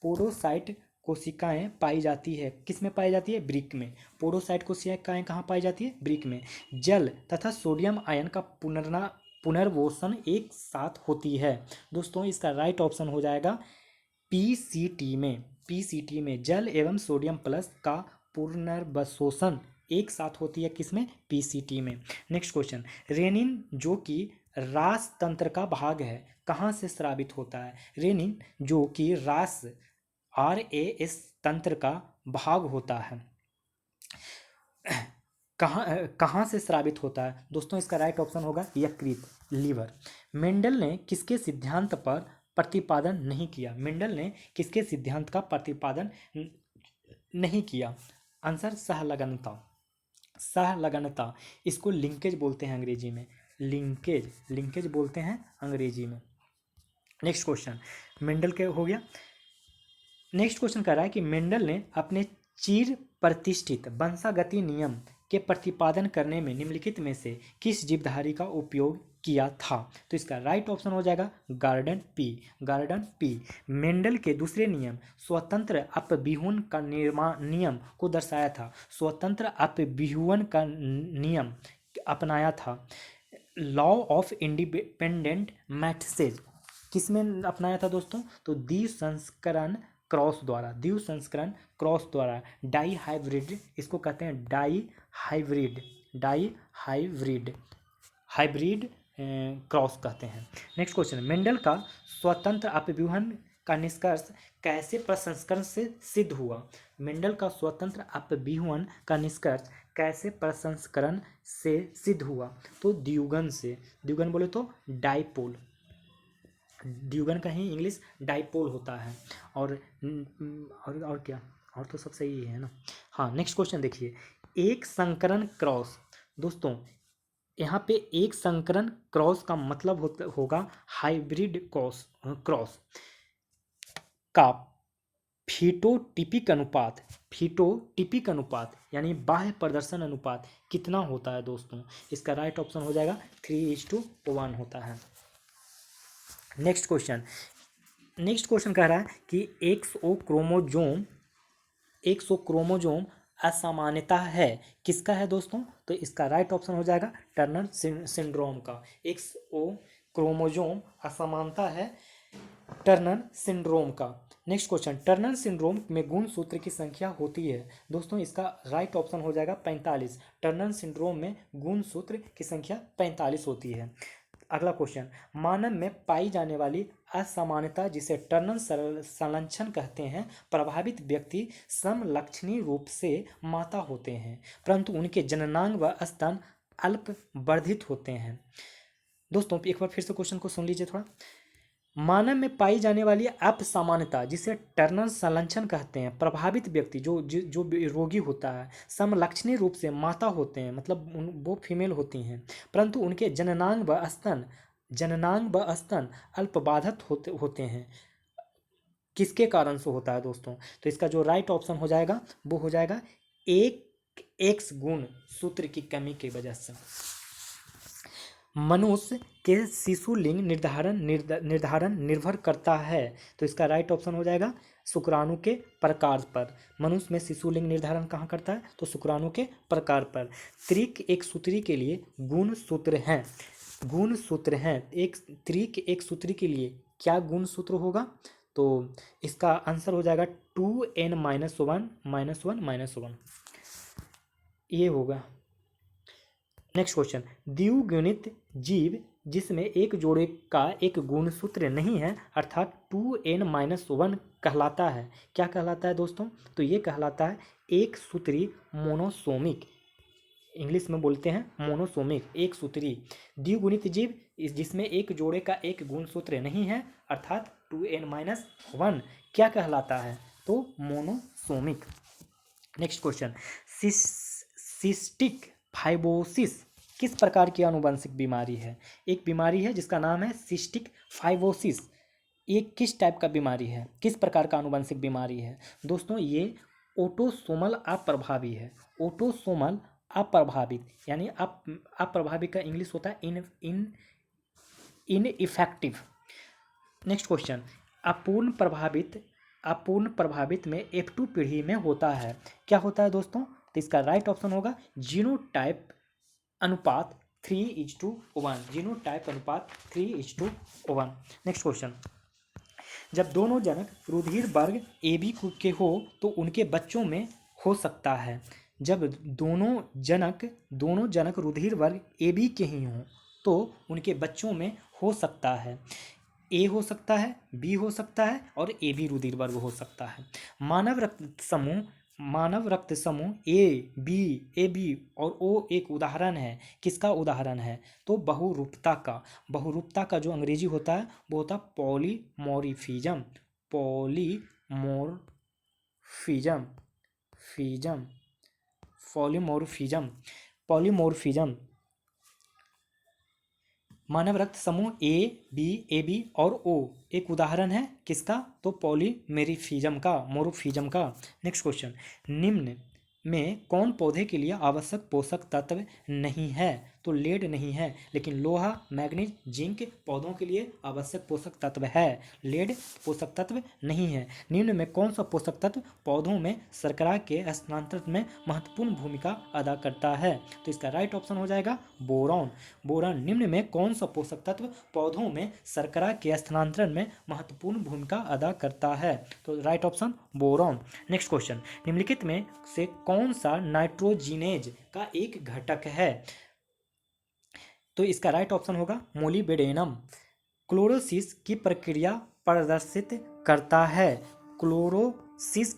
पोडोसाइट कोशिकाएं पाई जाती है किस में पाई जाती है? ब्रिक में। पोडोसाइट कोशिकाएं कहाँ पाई जाती है? ब्रिक में। जल तथा सोडियम आयन का पुनर्वसन एक साथ होती है। दोस्तों इसका राइट ऑप्शन हो जाएगा पीसीटी में। पीसीटी में जल एवं सोडियम प्लस का पुनर्वसोषण एक साथ होती है किसमें? पीसीटी में। नेक्स्ट क्वेश्चन, रेनिन जो कि रास तंत्र का भाग है कहाँ से स्रावित होता है? रेनिन जो कि RAS तंत्र का भाग होता है, कहाँ से स्रावित होता है? दोस्तों इसका राइट ऑप्शन होगा यकृत, लीवर। मेंडल ने किसके सिद्धांत पर प्रतिपादन नहीं किया? मेंडल ने किसके सिद्धांत का प्रतिपादन नहीं किया? आंसर सहलगनता। सहलगनता, इसको लिंकेज बोलते हैं अंग्रेजी में। लिंकेज बोलते हैं अंग्रेजी में। नेक्स्ट क्वेश्चन मेंडल के हो गया। नेक्स्ट क्वेश्चन कह रहा है कि मेंडल ने अपने चिर प्रतिष्ठित वंशागति नियम के प्रतिपादन करने में निम्नलिखित में से किस जीवधारी का उपयोग किया था। तो इसका राइट ऑप्शन हो जाएगा garden pea, garden pea. Mendel के दूसरे नियम स्वतंत्र अपव्यूहन का निर्माण नियम को दर्शाया था, स्वतंत्र अपव्यूहन का नियम अपनाया था। लॉ ऑफ इंडिपेंडेंट मैट्रिसेज किसमें अपनाया था दोस्तों? तो द्वि संस्करण क्रॉस द्वारा, द्वि संस्करण क्रॉस द्वारा। डाई हाइब्रिड इसको कहते हैं, dihybrid, dihybrid, hybrid cross कहते हैं। नेक्स्ट क्वेश्चन, मेंडल का स्वतंत्र अपव्यूहन का निष्कर्ष कैसे प्रसंस्करण से सिद्ध हुआ? मेंडल का स्वतंत्र अपव्यूहन का निष्कर्ष कैसे प्रसंस्करण से सिद्ध हुआ? तो द्विगुण से, द्विगुण बोले तो डाइपोल, द्विगुण का ही इंग्लिश डाइपोल होता है। और क्या, और तो सब सही है ना। हाँ, नेक्स्ट क्वेश्चन देखिए, एक संकरण क्रॉस। दोस्तों यहाँ पे एक संकरण क्रॉस का मतलब होगा हाइब्रिड क्रॉस का फिटोटिपिक अनुपात, फिटोटिपिक अनुपात यानी बाह्य प्रदर्शन अनुपात कितना होता है दोस्तों? इसका राइट ऑप्शन हो जाएगा 3:1 होता है। नेक्स्ट क्वेश्चन कह रहा है कि एक्सो क्रोमोजोम असामान्यता है, किसका है दोस्तों? तो इसका राइट ऑप्शन हो जाएगा टर्नर सिंड्रोम का। एक्सो क्रोमोजोम असमानता है टर्नर सिंड्रोम का। नेक्स्ट क्वेश्चन, टर्नर सिंड्रोम में गुणसूत्र की संख्या होती है दोस्तों, इसका राइट ऑप्शन हो जाएगा 45। टर्नर सिंड्रोम में गुणसूत्र की संख्या 45 होती है। अगला क्वेश्चन, मानव में पाई जाने वाली असमानता जिसे टर्नर संलक्षण कहते हैं, प्रभावित व्यक्ति समलक्षणी रूप से माता होते हैं परंतु उनके जननांग व स्तन अल्प वर्धित होते हैं। दोस्तों एक बार फिर से क्वेश्चन को सुन लीजिए थोड़ा। मानव में पाई जाने वाली असमानता जिसे टर्नर संलक्षण कहते हैं, प्रभावित व्यक्ति जो रोगी होता है समलक्षणी रूप से माता होते हैं, मतलब वो फीमेल होती हैं परंतु उनके जननांग व स्तन अल्पबाधित होते हैं, किसके कारण से होता है दोस्तों? तो इसका जो राइट ऑप्शन हो जाएगा वो हो जाएगा एक एक्स गुण सूत्र की कमी की वजह से। मनुष्य के शिशु लिंग निर्धारण निर्भर करता है, तो इसका राइट ऑप्शन हो जाएगा शुक्राणु के प्रकार पर। मनुष्य में शिशु लिंग निर्धारण कहाँ करता है? तो शुक्राणु के प्रकार पर। त्रिक एक सूत्री के लिए गुण सूत्र हैं, एक त्रिक एक सूत्री के लिए क्या गुण सूत्र होगा? तो इसका आंसर हो जाएगा 2n-1 ये होगा। नेक्स्ट क्वेश्चन, द्विगुणित जीव जिसमें एक जोड़े का एक गुणसूत्र नहीं है अर्थात 2n-1 कहलाता है, क्या कहलाता है दोस्तों? तो ये कहलाता है एक सूत्री मोनोसोमिक, इंग्लिश में बोलते हैं मोनोसोमिक, एक सूत्री। द्विगुणित जीव जिसमें एक जोड़े का एक गुणसूत्र नहीं है अर्थात 2n-1 क्या कहलाता है? तो monosomic. Next question, cystic fibrosis किस प्रकार की आनुवंशिक बीमारी है? एक बीमारी है जिसका नाम है सिस्टिक फाइब्रोसिस, ये किस टाइप का बीमारी है, किस प्रकार का आनुवंशिक बीमारी है? दोस्तों ये ऑटोसोमल अप्रभावी है, ऑटोसोमल अप्रभावित यानी अप्रभावित का इंग्लिश होता है इनइफेक्टिव। नेक्स्ट क्वेश्चन, अपूर्ण प्रभावित में F2 पीढ़ी में होता है, क्या होता है दोस्तों? तो इसका राइट ऑप्शन होगा जीनोटाइप अनुपात 3:1, जीनोटाइप अनुपात 3:1। नेक्स्ट क्वेश्चन, जब दोनों जनक रुधिर वर्ग AB के हो तो उनके बच्चों में हो सकता है, जब दोनों जनक रुधिर वर्ग AB के ही हों तो उनके बच्चों में हो सकता है, A हो सकता है, B हो सकता है और AB रुधिर वर्ग हो सकता है। मानव रक्त समूह AB और O एक उदाहरण है, किसका उदाहरण है? तो बहुरूपता का जो अंग्रेजी होता है वो होता है पॉलीमॉर्फिज्म। मानव रक्त समूह AB और O एक उदाहरण है, किसका? तो मोरोफिज्म का। नेक्स्ट क्वेश्चन, निम्न में कौन पौधे के लिए आवश्यक पोषक तत्व नहीं है? तो लेड नहीं है, लेकिन लोहा, मैग्नीज, जिंक पौधों के लिए आवश्यक पोषक तत्व है। लेड पोषक तत्व नहीं है। निम्न में कौन सा पोषक तत्व पौधों में शर्करा के स्थानांतरण में महत्वपूर्ण भूमिका अदा करता है? तो इसका राइट ऑप्शन हो जाएगा बोरॉन। बोरॉन निम्न में कौन सा पोषक तत्व पौधों में शर्करा के स्थानांतरण में महत्वपूर्ण भूमिका अदा करता है? तो right option boron. Next question, निम्नलिखित में से कौन सा नाइट्रोजिनेज का एक घटक है? तो इसका राइट ऑप्शन होगा मोलिब्डेनम। क्लोरोसिस की प्रक्रिया प्रदर्शित करता है। क्लोरोसिस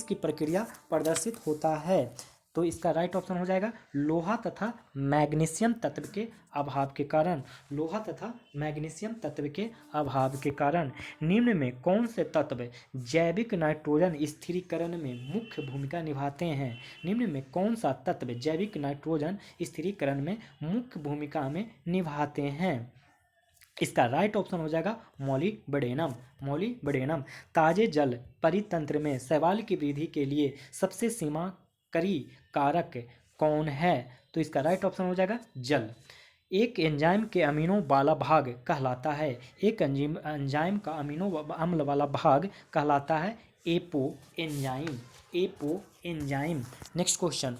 की प्रक्रिया प्रदर्शित होता है। तो इसका राइट ऑप्शन हो जाएगा लोहा तथा मैग्नीशियम तत्व के अभाव के कारण। लोहा तथा मैग्नीशियम तत्व के अभाव के कारण। निम्न में कौन से तत्व जैविक नाइट्रोजन स्थिरीकरण में मुख्य भूमिका निभाते हैं? निम्न में कौन सा तत्व जैविक नाइट्रोजन स्थिरीकरण में मुख्य भूमिका में निभाते हैं? इसका राइट ऑप्शन हो जाएगा मोलिब्डेनम। मोलिब्डेनम। ताजे जल परितंत्र में शैवाल की वृद्धि के लिए सबसे सीमाकारी कारक कौन है? तो इसका राइट ऑप्शन हो जाएगा जल। एक एंजाइम के अमीनो वाला भाग कहलाता है। एक एंजाइम का अमीनो अम्ल वाला भाग कहलाता है apo enzyme. Apo enzyme. Next question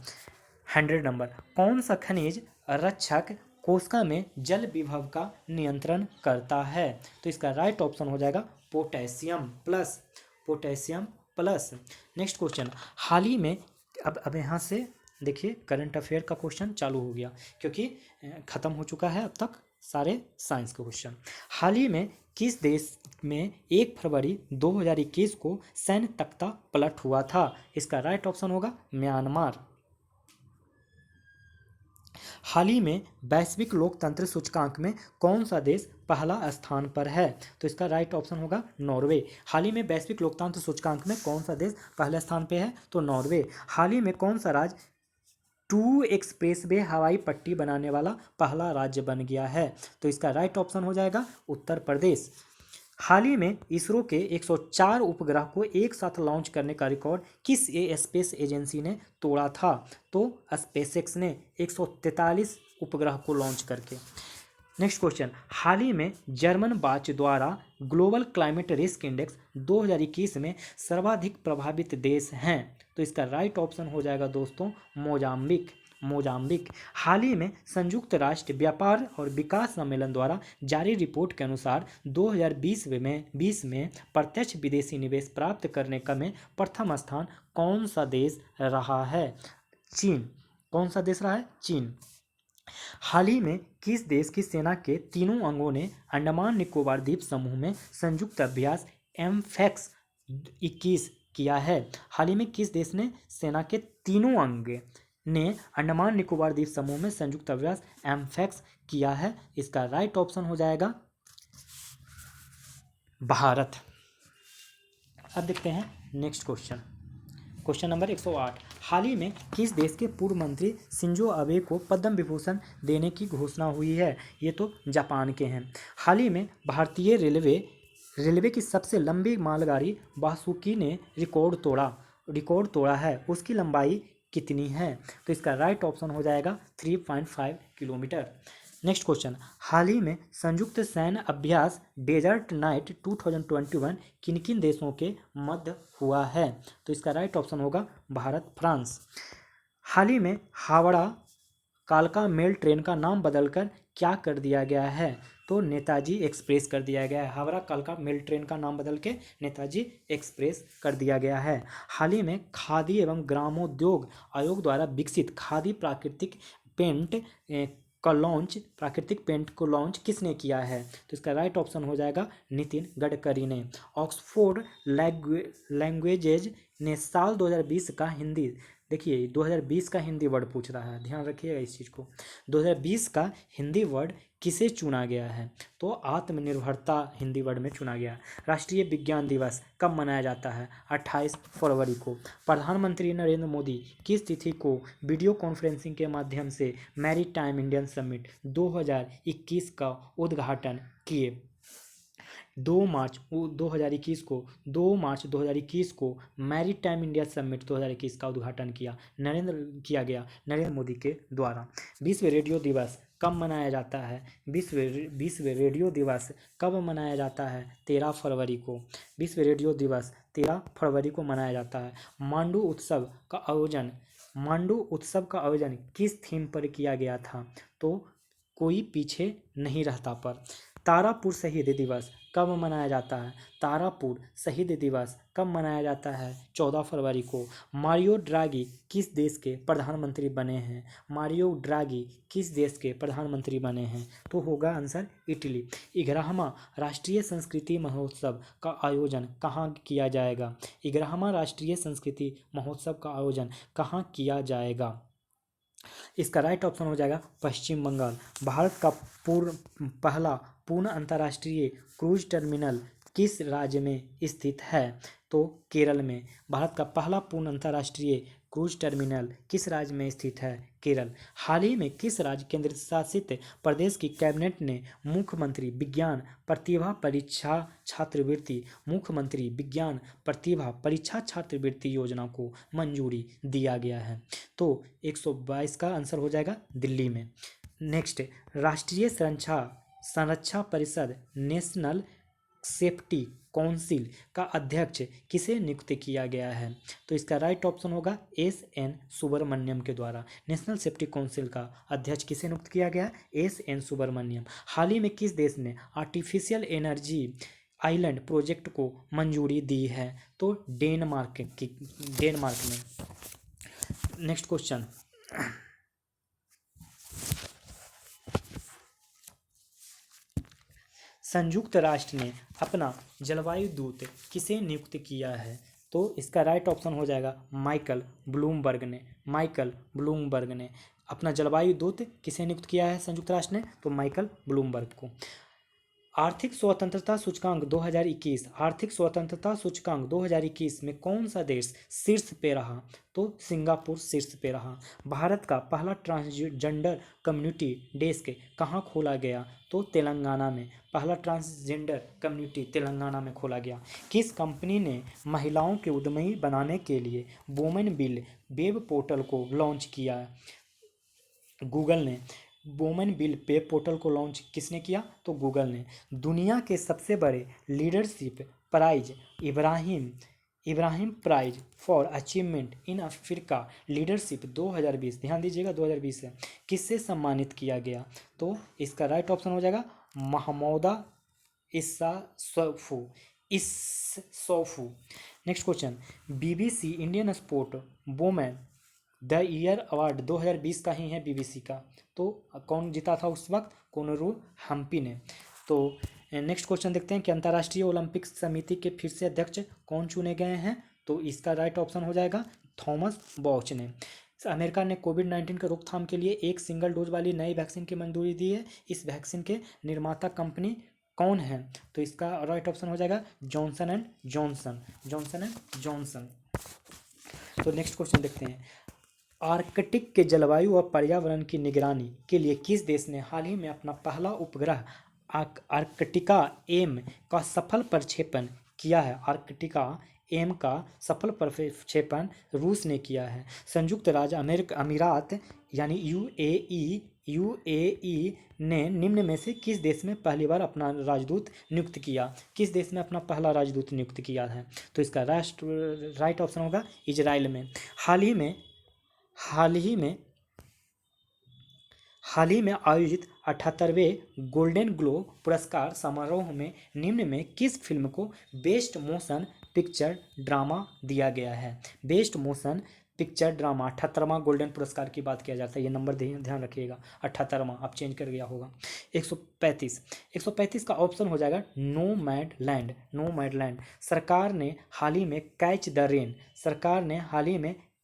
100 number, कौन सा खनिज रक्षक कोशिका में जल विभव का नियंत्रण करता है? तो इसका राइट ऑप्शन हो जाएगा potassium plus. Potassium plus. Next question, हाल ही में अब यहाँ से देखिए करंट अफेयर का क्वेश्चन चालू हो गया, क्योंकि ख़त्म हो चुका है अब तक सारे साइंस के क्वेश्चन। हाल ही में किस देश में 1 फरवरी 2021 को सैन्य तख्ता पलट हुआ था? इसका राइट ऑप्शन होगा म्यांमार। हाल ही में वैश्विक लोकतंत्र सूचकांक में कौन सा देश पहला स्थान पर है? तो इसका राइट ऑप्शन होगा नॉर्वे। हाल ही में वैश्विक लोकतंत्र सूचकांक में कौन सा देश पहले स्थान पे है? तो नॉर्वे। हाल ही में कौन सा राज्य 2 एक्सप्रेसवे हवाई पट्टी बनाने वाला पहला राज्य बन गया है? तो इसका राइट ऑप्शन हो जाएगा उत्तर प्रदेश। हाल ही में इसरो के 104 उपग्रह को एक साथ लॉन्च करने का रिकॉर्ड किस स्पेस एजेंसी ने तोड़ा था? तो स्पेसएक्स ने 143 उपग्रह को लॉन्च करके। नेक्स्ट क्वेश्चन, हाल ही में जर्मन वाच द्वारा ग्लोबल क्लाइमेट रिस्क इंडेक्स 2021 में सर्वाधिक प्रभावित देश हैं? तो इसका राइट ऑप्शन हो जाएगा दोस्तों मोजाम्बिक। मोजाम्बिक। हाल ही में संयुक्त राष्ट्र व्यापार और विकास सम्मेलन द्वारा जारी रिपोर्ट के अनुसार 2020 में प्रत्यक्ष विदेशी निवेश प्राप्त करने का में प्रथम स्थान कौन सा देश रहा है? चीन। कौन सा देश रहा है? चीन। हाल ही में किस देश की सेना के तीनों अंगों ने अंडमान निकोबार द्वीप समूह में संयुक्त अभ्यास एमफैक्स 21 किया है? हाल ही में किस देश ने सेना के तीनों अंग ने अंडमान निकोबार द्वीप समूह में संयुक्त अभ्यास एमफैक्स किया है? इसका राइट ऑप्शन हो जाएगा भारत। अब देखते हैं नेक्स्ट क्वेश्चन। क्वेश्चन नंबर 108, हाल ही में किस देश के पूर्व मंत्री शिंजो अबे को पद्म विभूषण देने की घोषणा हुई है? ये तो जापान के हैं। हाल ही में भारतीय रेलवे की सबसे लंबी मालगाड़ी वासुकी ने रिकॉर्ड तोड़ा है। उसकी लंबाई कितनी है? तो इसका राइट ऑप्शन हो जाएगा 3.5 किलोमीटर। नेक्स्ट क्वेश्चन, हाल ही में संयुक्त सैन्य अभ्यास डेजर्ट नाइट 2021 किन किन देशों के मध्य हुआ है? तो इसका राइट ऑप्शन होगा भारत फ्रांस। हाल ही में हावड़ा कालका मेल ट्रेन का नाम बदलकर क्या कर दिया गया है? तो नेताजी एक्सप्रेस कर दिया गया है। हावड़ा कालका मेल ट्रेन का नाम बदल के नेताजी एक्सप्रेस कर दिया गया है। हाल ही में खादी एवं ग्रामोद्योग आयोग द्वारा विकसित खादी प्राकृतिक पेंट को लॉन्च किसने किया है? तो इसका राइट ऑप्शन हो जाएगा नितिन गडकरी ने। ऑक्सफोर्ड लैंग्वेजेज ने साल 2020 का हिंदी, देखिए 2020 का हिंदी वर्ड पूछ रहा है, ध्यान रखिएगा इस चीज़ को। 2020 का हिंदी वर्ड किसे चुना गया है? तो आत्मनिर्भरता हिंदी वर्ड में चुना गया। राष्ट्रीय विज्ञान दिवस कब मनाया जाता है? 28 फरवरी को। प्रधानमंत्री नरेंद्र मोदी किस तिथि को वीडियो कॉन्फ्रेंसिंग के माध्यम से मैरीटाइम इंडियन समिट 2021 का उद्घाटन किए? 2 मार्च 2021 को मैरीटाइम इंडिया समिट 2021 का उद्घाटन किया गया नरेंद्र मोदी के द्वारा। विश्व रेडियो दिवस कब मनाया जाता है? विश्व रेडियो दिवस कब मनाया जाता है? 13 फरवरी को। विश्व रेडियो दिवस 13 फरवरी को मनाया जाता है। मांडू उत्सव का आयोजन किस थीम पर किया गया था? तो कोई पीछे नहीं रहता पर। तारापुर शहीद दिवस कब मनाया जाता है? तारापुर शहीद दिवस कब मनाया जाता है? 14 फरवरी को। मारियो ड्रागी किस देश के प्रधानमंत्री बने हैं? मारियो ड्रागी किस देश के प्रधानमंत्री बने हैं? तो होगा आंसर इटली। 11वां राष्ट्रीय संस्कृति महोत्सव का आयोजन कहाँ किया जाएगा? 11वां राष्ट्रीय संस्कृति महोत्सव का आयोजन कहाँ किया जाएगा? इसका राइट ऑप्शन हो जाएगा पश्चिम बंगाल। भारत का पहला पूर्ण अंतर्राष्ट्रीय क्रूज टर्मिनल किस राज्य में स्थित है? तो केरल में। भारत का पहला पूर्ण अंतर्राष्ट्रीय क्रूज टर्मिनल किस राज्य में स्थित है? केरल। हाल ही में किस राज्य केंद्र शासित प्रदेश की कैबिनेट ने मुख्यमंत्री विज्ञान प्रतिभा परीक्षा छात्रवृत्ति योजना को मंजूरी दिया गया है? तो 122 का आंसर हो जाएगा दिल्ली में। नेक्स्ट, राष्ट्रीय संरक्षा परिषद नेशनल सेफ्टी काउंसिल का अध्यक्ष किसे नियुक्त किया गया है? तो इसका राइट ऑप्शन होगा एस.एन. सुब्रमण्यम के द्वारा। नेशनल सेफ्टी काउंसिल का अध्यक्ष किसे नियुक्त किया गया? एस.एन. सुब्रमण्यम। हाल ही में किस देश ने आर्टिफिशियल एनर्जी आइलैंड प्रोजेक्ट को मंजूरी दी है? तो डेनमार्क में। नेक्स्ट क्वेश्चन, संयुक्त राष्ट्र ने अपना जलवायु दूत किसे नियुक्त किया है? तो इसका राइट ऑप्शन हो जाएगा माइकल ब्लूमबर्ग ने अपना जलवायु दूत किसे नियुक्त किया है संयुक्त राष्ट्र ने? तो माइकल ब्लूमबर्ग को। आर्थिक स्वतंत्रता सूचकांक 2021 में कौन सा देश शीर्ष पे रहा? तो सिंगापुर शीर्ष पे रहा। भारत का पहला ट्रांसजेंडर कम्युनिटी डेस्क कहाँ खोला गया? तो तेलंगाना में। पहला ट्रांसजेंडर कम्युनिटी तेलंगाना में खोला गया। किस कंपनी ने महिलाओं के उद्यमी बनाने के लिए वुमेन बिल वेब पोर्टल को लॉन्च किया? गूगल ने। वुमेन बिल पे पोर्टल को लॉन्च किसने किया? तो गूगल ने। दुनिया के सबसे बड़े leadership prize Ibrahim prize for achievement in Africa leadership 2020, ध्यान दीजिएगा 2020 है, किससे सम्मानित किया गया? तो इसका राइट ऑप्शन हो जाएगा Mahamadou Issoufou. Next question, BBC Indian sport women the year award 2020 का ही है BBC का। तो कौन जीता था उस वक्त? कोनोरू हम्पी ने। तो नेक्स्ट क्वेश्चन देखते हैं कि अंतर्राष्ट्रीय ओलंपिक समिति के फिर से अध्यक्ष कौन चुने गए हैं? तो इसका राइट ऑप्शन हो जाएगा थॉमस बॉच ने। अमेरिका ने कोविड-19 के रोकथाम के लिए एक सिंगल डोज वाली नई वैक्सीन की मंजूरी दी है। इस वैक्सीन के निर्माता कंपनी कौन है? तो इसका राइट ऑप्शन हो जाएगा जॉनसन एंड जॉनसन। तो नेक्स्ट क्वेश्चन देखते हैं, आर्कटिक के जलवायु और पर्यावरण की निगरानी के लिए किस देश ने हाल ही में अपना पहला उपग्रह आर्कटिका एम का सफल प्रक्षेपण किया है? आर्कटिका एम का सफल प्रक्षेपण रूस ने किया है। संयुक्त राज्य अमीरात यानी यूएई ने निम्न में से किस देश में पहली बार अपना राजदूत नियुक्त किया? किस देश में अपना पहला राजदूत नियुक्त किया है? तो इसका राइट ऑप्शन होगा इजराइल में। हाल ही में आयोजित 78वें गोल्डन ग्लोब पुरस्कार समारोह में निम्न में किस फिल्म को बेस्ट मोशन पिक्चर ड्रामा दिया गया है? बेस्ट मोशन पिक्चर ड्रामा 78वां गोल्डन पुरस्कार की बात किया जाता है। ये नंबर ध्यान रखिएगा, 78वां, आप चेंज कर गया होगा। 135 का ऑप्शन हो जाएगा नोमैडलैंड। सरकार ने हाल ही में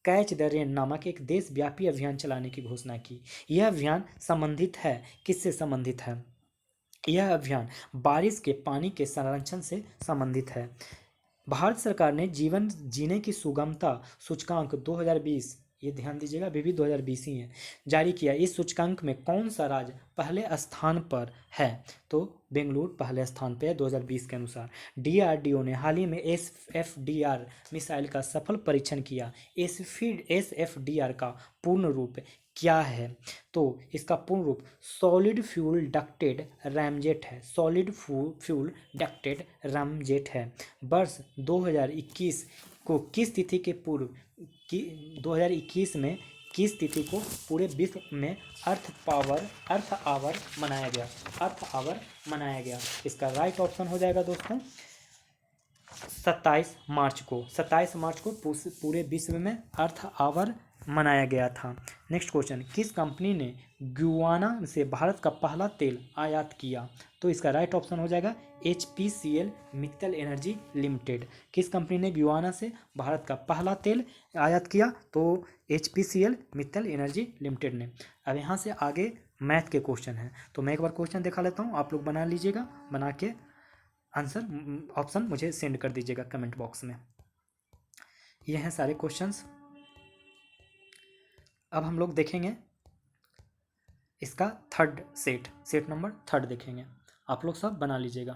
कैच द रेन नामक एक देशव्यापी अभियान चलाने की घोषणा की। यह अभियान किससे संबंधित है? यह अभियान बारिश के पानी के संरक्षण से संबंधित है। भारत सरकार ने जीवन जीने की सुगमता सूचकांक 2020, ये ध्यान दीजिएगा अभी भी 2020 ही है, जारी किया। इस सूचकांक में कौन सा राज्य पहले स्थान पर है? तो बेंगलुरु पहले स्थान पे है 2020 के अनुसार। डीआरडीओ ने हाल ही में एसएफडीआर मिसाइल का सफल परीक्षण किया। एसएफडीआर का पूर्ण रूप क्या है? तो इसका पूर्ण रूप सॉलिड फ्यूल डक्टेड रैमजेट है। सॉलिड फ्यूल डक्टेड रैमजेट है। वर्ष 2021 को किस तिथि के पूर्व 2021 में किस तिथि को पूरे विश्व में अर्थ आवर मनाया गया? अर्थ आवर मनाया गया। इसका राइट ऑप्शन हो जाएगा दोस्तों 27 मार्च को। 27 मार्च को पूरे विश्व में अर्थ आवर मनाया गया था। नेक्स्ट क्वेश्चन, किस कंपनी ने गुयाना से भारत का पहला तेल आयात किया? तो इसका राइट ऑप्शन हो जाएगा HPCL मित्तल एनर्जी लिमिटेड। किस कंपनी ने गुयाना से भारत का पहला तेल आयात किया? तो HPCL मित्तल एनर्जी लिमिटेड ने। अब यहाँ से आगे मैथ के क्वेश्चन हैं, तो मैं एक बार क्वेश्चन दिखा लेता हूँ, आप लोग बना लीजिएगा, बना के आंसर ऑप्शन मुझे सेंड कर दीजिएगा कमेंट बॉक्स में। ये हैं सारे क्वेश्चंस। अब हम लोग देखेंगे इसका सेट नंबर 3 देखेंगे। आप लोग सब बना लीजिएगा।